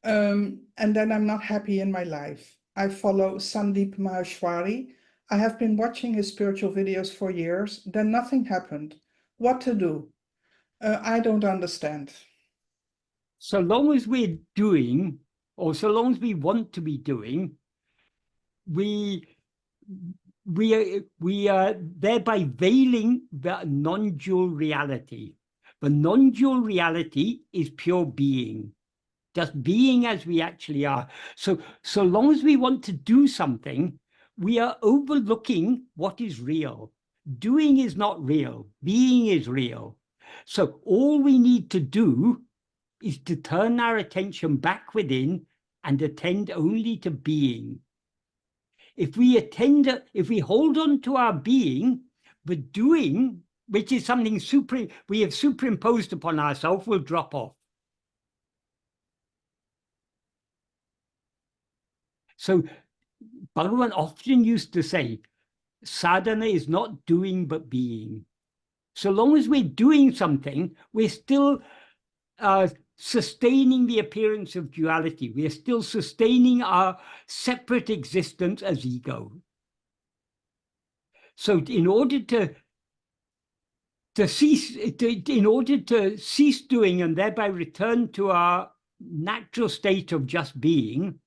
and then I'm not happy in my life. I follow Sandeep Maheshwari. I have been watching his spiritual videos for years, then nothing happened. What to do? I don't understand. So long as we're doing, or so long as we want to be doing, we are thereby veiling the non-dual reality. The non-dual reality is pure being, just being as we actually are. So long as we want to do something, we are overlooking what is real. Doing is not real. Being is real. So all we need to do is to turn our attention back within and attend only to being. If we hold on to our being, the doing, which is something we have superimposed upon ourselves, will drop off. So Bhagavan often used to say, sadhana is not doing but being. So long as we're doing something, we're still sustaining the appearance of duality. We are still sustaining our separate existence as ego. So in order to cease doing and thereby return to our natural state of just being,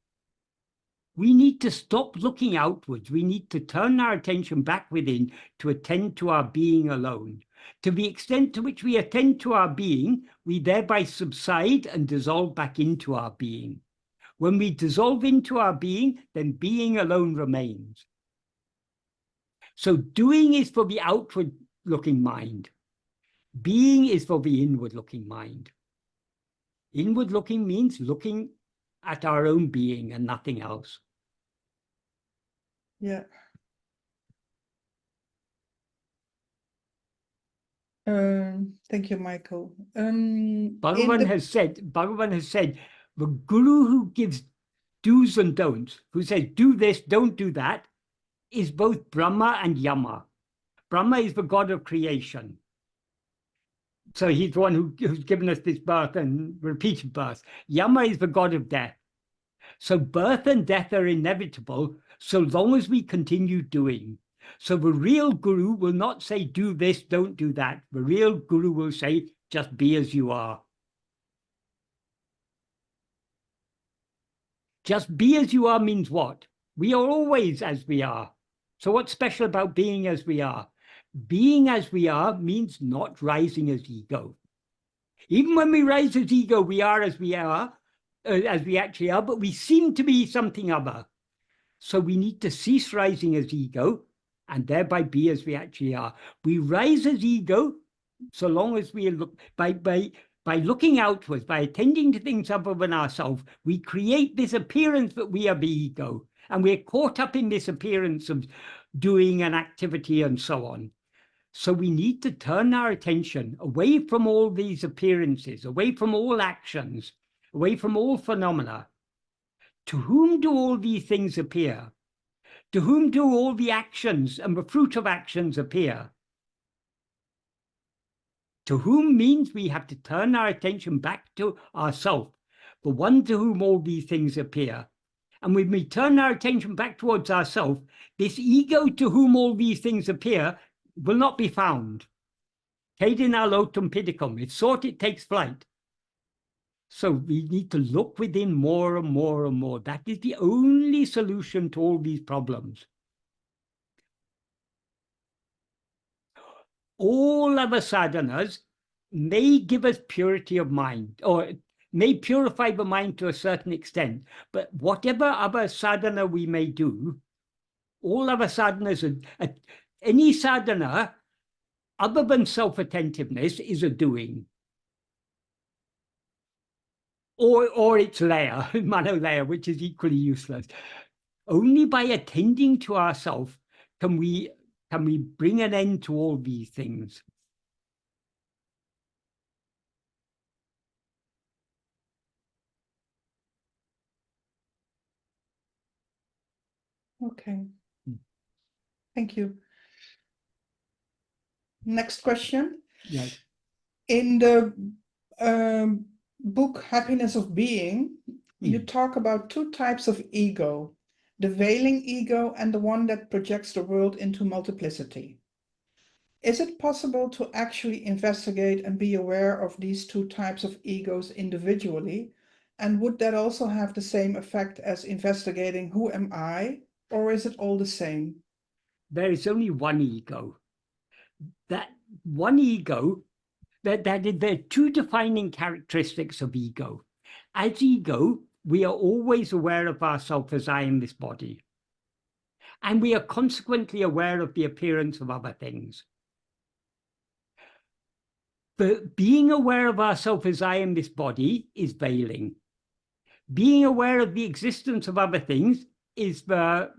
we need to stop looking outwards. We need to turn our attention back within to attend to our being alone. To the extent to which we attend to our being, we thereby subside and dissolve back into our being. When we dissolve into our being, then being alone remains. So doing is for the outward-looking mind. Being is for the inward-looking mind. Inward-looking means looking at our own being and nothing else. Yeah. Thank you, Michael. Bhagavan has said, the guru who gives do's and don'ts, who says, do this, don't do that, is both Brahma and Yama. Brahma is the god of creation. So he's the one who's given us this birth and repeated birth. Yama is the god of death. So birth and death are inevitable so long as we continue doing. So the real guru will not say, do this, don't do that. The real guru will say, just be as you are. Just be as you are means what? We are always as we are. So what's special about being as we are? Being as we are means not rising as ego. Even when we rise as ego, we are as we are, as we actually are, but we seem to be something other. So we need to cease rising as ego and thereby be as we actually are. We rise as ego so long as we look by looking outwards, by attending to things other than ourselves. We create this appearance that we are the ego, and we're caught up in this appearance of doing an activity and so on. So we need to turn our attention away from all these appearances, away from all actions, away from all phenomena. To whom do all these things appear? To whom do all the actions and the fruit of actions appear? To whom means we have to turn our attention back to ourself, the one to whom all these things appear. And when we turn our attention back towards ourself, this ego to whom all these things appear will not be found. Cadina lotum pidicum, it's sought, it takes flight. So we need to look within more and more and more. That is the only solution to all these problems. All other sadhanas may give us purity of mind, or may purify the mind to a certain extent, but whatever other sadhana we may do, all other sadhanas, any sadhana other than self-attentiveness is a doing. Or its layer, mano layer, which is equally useless. Only by attending to ourselves can we bring an end to all these things. Okay. Thank you. Next question. Yes. In the book Happiness of Being, you talk about two types of ego, the veiling ego and the one that projects the world into multiplicity. Is it possible to actually investigate and be aware of these two types of egos individually? And would that also have the same effect as investigating who am I, or is it all the same? There is only one ego. That one ego, there are two defining characteristics of ego. As ego, we are always aware of ourselves as I am this body. And we are consequently aware of the appearance of other things. But being aware of ourselves as I am this body is veiling. Being aware of the existence of other things is the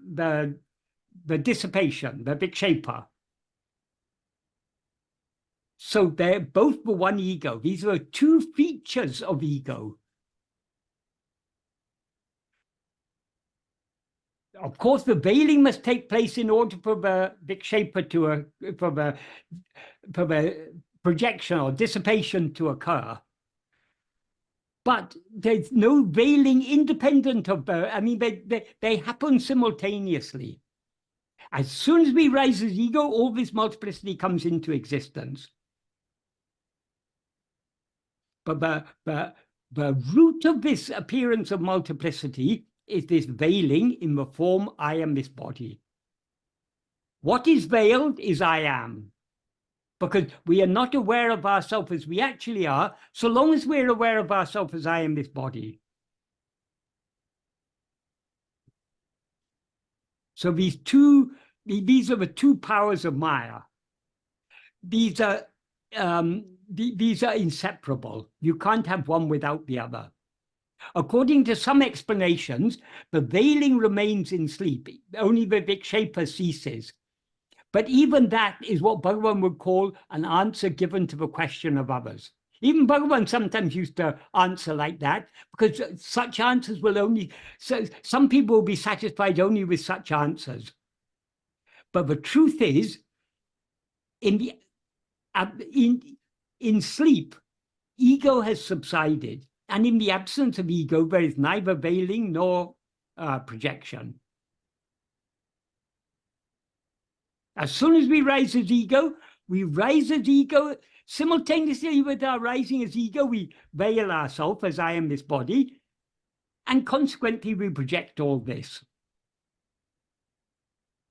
dissipation, the vikshepa. So they're both the one ego. These are two features of ego. Of course, the veiling must take place in order for the vikshepa for the projection or dissipation to occur. But there's no veiling independent of the, I mean, they happen simultaneously. As soon as we rise as ego, all this multiplicity comes into existence. But the root of this appearance of multiplicity is this veiling in the form I am this body. What is veiled is I am. Because we are not aware of ourselves as we actually are, so long as we're aware of ourselves as I am this body. So these are the two powers of Maya. These are inseparable. You can't have one without the other. According to some explanations, the veiling remains in sleep. Only the vikshepa ceases. But even that is what Bhagavan would call an answer given to the question of others. Even Bhagavan sometimes used to answer like that, because such answers will only, so some people will be satisfied only with such answers. But the truth is, in sleep, ego has subsided. And in the absence of ego, there is neither veiling nor projection. As soon as we rise as ego simultaneously with our rising as ego, we veil ourselves as I am this body, and consequently we project all this.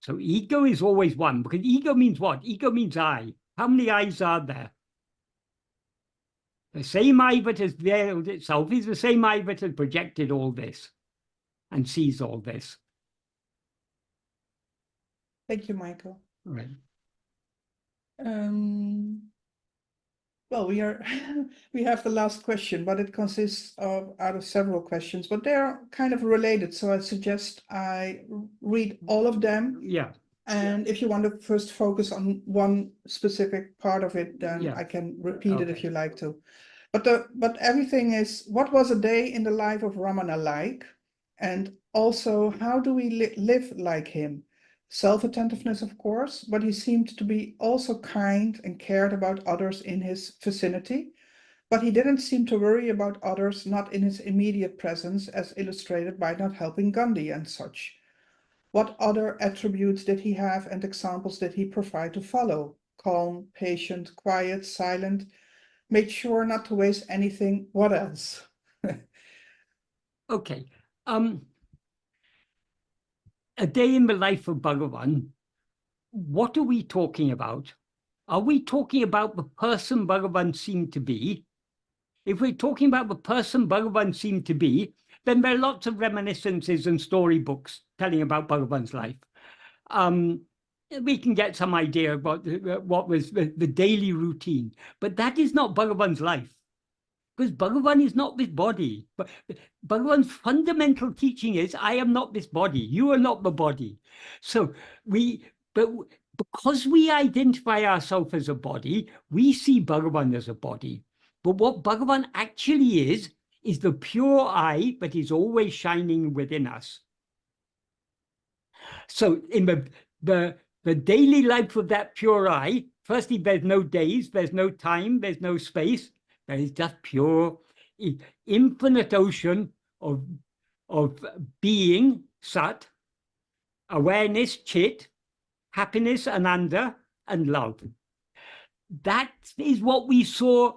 So ego is always one, because ego means what? Ego means I. How many I's are there? The same I that has veiled itself is the same I that has projected all this and sees all this. Thank you, Michael. All right. Well, we have the last question, but it consists of out of several questions, but they're kind of related. So I suggest I read all of them. Yeah. And if you want to first focus on one specific part of it, then Yeah. I can repeat it if Okay. you like to. But everything is, what was a day in the life of Ramana like? And also, how do we live like him? Self-attentiveness, of course, but he seemed to be also kind and cared about others in his vicinity. But he didn't seem to worry about others not in his immediate presence, as illustrated by not helping Gandhi and such. What other attributes did he have and examples did he provide to follow? Calm, patient, quiet, silent, made sure not to waste anything. What else? Okay. A day in the life of Bhagavan, what are we talking about? Are we talking about the person Bhagavan seemed to be? If we're talking about the person Bhagavan seemed to be, then there are lots of reminiscences and storybooks telling about Bhagavan's life. We can get some idea about what was the daily routine, but that is not Bhagavan's life. Because Bhagavan is not this body. But Bhagavan's fundamental teaching is, I am not this body. You are not the body. So because we identify ourselves as a body, we see Bhagavan as a body. But what Bhagavan actually is the pure I that is always shining within us. So in the daily life of that pure I, firstly, there's no days, there's no time, there's no space. There is just pure, infinite ocean of being, Sat, awareness, Chit, happiness, Ananda, and love. That is what we saw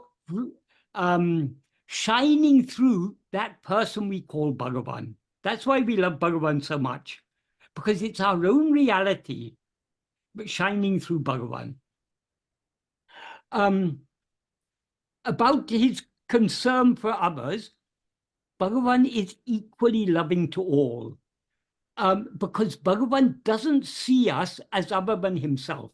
shining through that person we call Bhagavan. That's why we love Bhagavan so much, because it's our own reality shining through Bhagavan. About his concern for others, Bhagavan is equally loving to all, because Bhagavan doesn't see us as other than himself.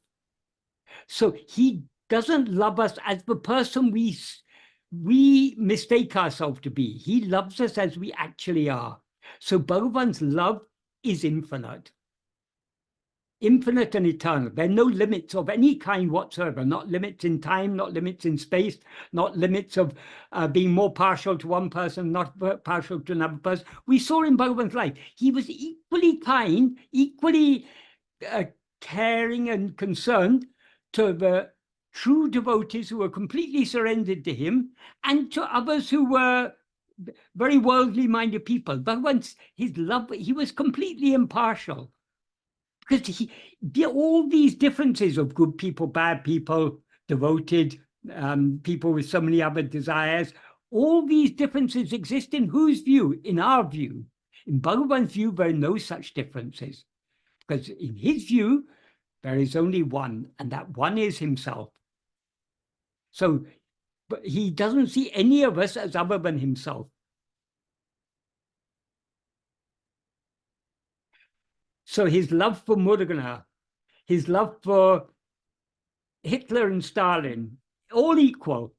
So he doesn't love us as the person we mistake ourselves to be. He loves us as we actually are. So Bhagavan's love is infinite. Infinite and eternal. There are no limits of any kind whatsoever, not limits in time, not limits in space, not limits of being more partial to one person, not partial to another person. We saw in Bhagavan's life, he was equally kind, equally caring and concerned to the true devotees who were completely surrendered to him and to others who were very worldly minded people. Bhagavan's, his love, he was completely impartial. Because all these differences of good people, bad people, devoted, people with so many other desires, all these differences exist in whose view? In our view. In Bhagavan's view, there are no such differences. Because in his view, there is only one, and that one is himself. So but he doesn't see any of us as other than himself. So his love for Murugan, his love for Hitler and Stalin, all equal.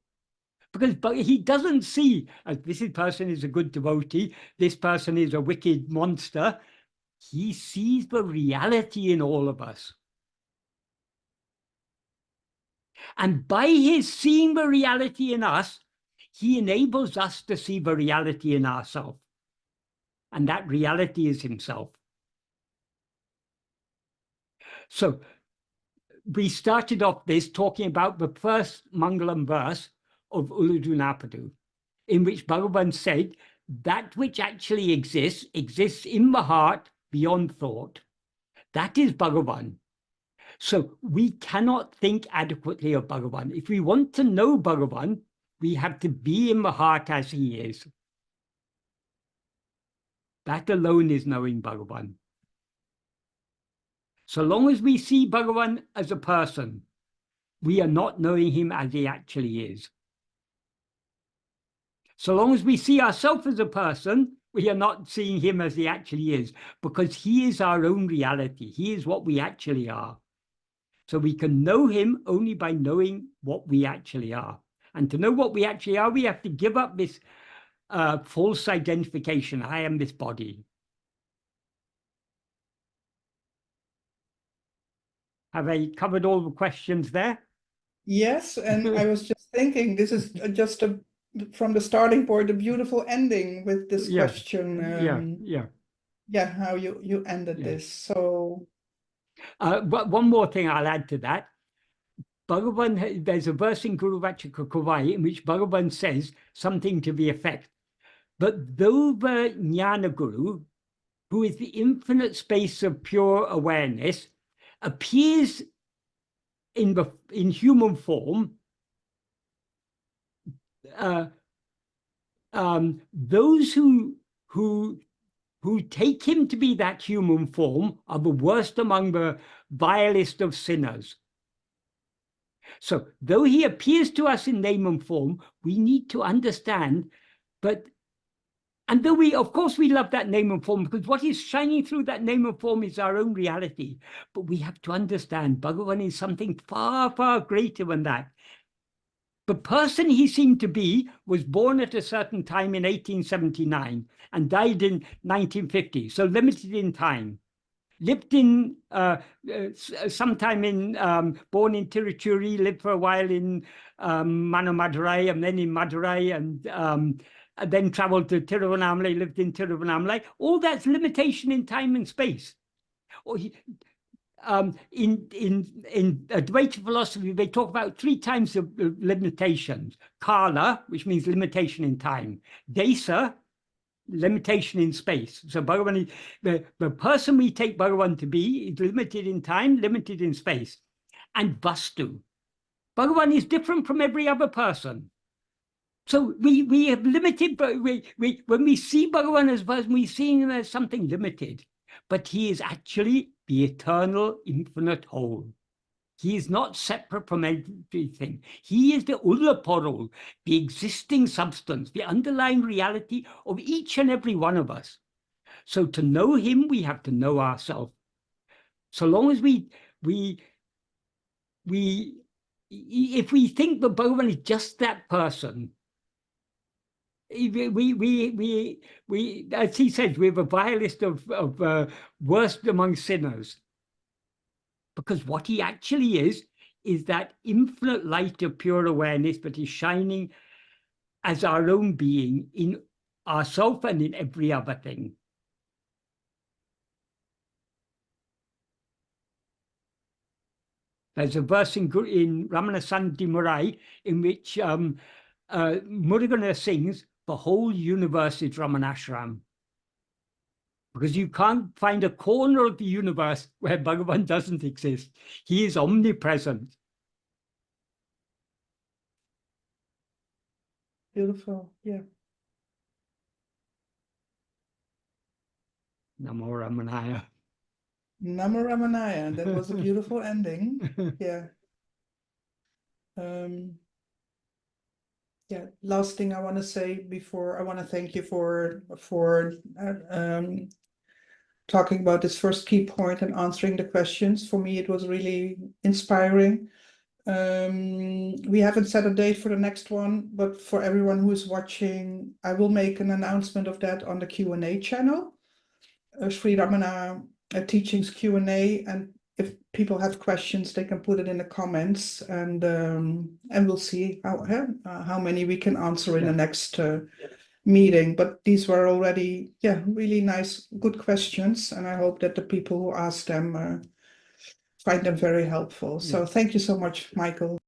But he doesn't see as this person is a good devotee, this person is a wicked monster. He sees the reality in all of us. And by his seeing the reality in us, he enables us to see the reality in ourselves. And that reality is himself. So we started off this talking about the first Mangalam verse of Uḻḷadu Nāṛpadu, in which Bhagavan said, that which actually exists in the heart beyond thought. That is Bhagavan. So we cannot think adequately of Bhagavan. If we want to know Bhagavan, we have to be in the heart as he is. That alone is knowing Bhagavan. So long as we see Bhagavan as a person, we are not knowing him as he actually is. So long as we see ourselves as a person, We are not seeing him as he actually is, because he is our own reality. He is what we actually are. So we can know him only by knowing what we actually are. And to know what we actually are, we have to give up this false identification. I am this body. Have I covered all the questions there? Yes, and I was just thinking, this is just from the starting point, a beautiful ending with this Yeah. question. Yeah, how you ended this. So but one more thing I'll add to that. Bhagavan, there's a verse in Guru Vachaka Kavai in which Bhagavan says something to the effect, but though the Jnana Guru, who is the infinite space of pure awareness, appears in human form, those who take him to be that human form are the worst among the vilest of sinners. So though he appears to us in name and form, we need to understand, and though of course we love that name and form, because what is shining through that name and form is our own reality. But we have to understand Bhagavan is something far, far greater than that. The person he seemed to be was born at a certain time in 1879 and died in 1950, so limited in time. Lived in sometime born in Tiruchuri, lived for a while in Madurai, and then in Madurai, and then traveled to Tiruvannamalai, lived in Tiruvannamalai. All that's limitation in time and space. Or in Advaita philosophy, they talk about 3 types of limitations: Kala, which means limitation in time; Desa, limitation in space. So Bhagavan is the person we take Bhagavan to be is limited in time, limited in space. And Vastu, Bhagavan is different from every other person. So we have limited, but when we see Bhagavan as person, we see him as something limited, but he is actually the eternal, infinite whole. He is not separate from everything. He is the Uḻḷadu, the existing substance, the underlying reality of each and every one of us. So to know him, we have to know ourselves. So long as if we think that Bhagavan is just that person, we as he says, we're the vilest of worst among sinners. Because what he actually is that infinite light of pure awareness that is shining as our own being in ourself and in every other thing. There's a verse in Ramana Sandi Murai in which Murugan sings, "The whole universe is Ramanashram." Because you can't find a corner of the universe where Bhagavan doesn't exist. He is omnipresent. beautiful, yeah. Namo Ramanaya. Namo Ramanaya. That was a beautiful ending. Yeah. Yeah. Last thing I want to say before I want to thank you for talking about this first key point and answering the questions. For me, it was really inspiring. We haven't set a date for the next one, but for everyone who is watching, I will make an announcement of that on the Q&A channel. Sri Ramana Teachings Q&A, and if people have questions, they can put it in the comments, and we'll see how many we can answer in the next meeting. But these were already, really nice, good questions, and I hope that the people who asked them find them very helpful. So thank you so much, Michael.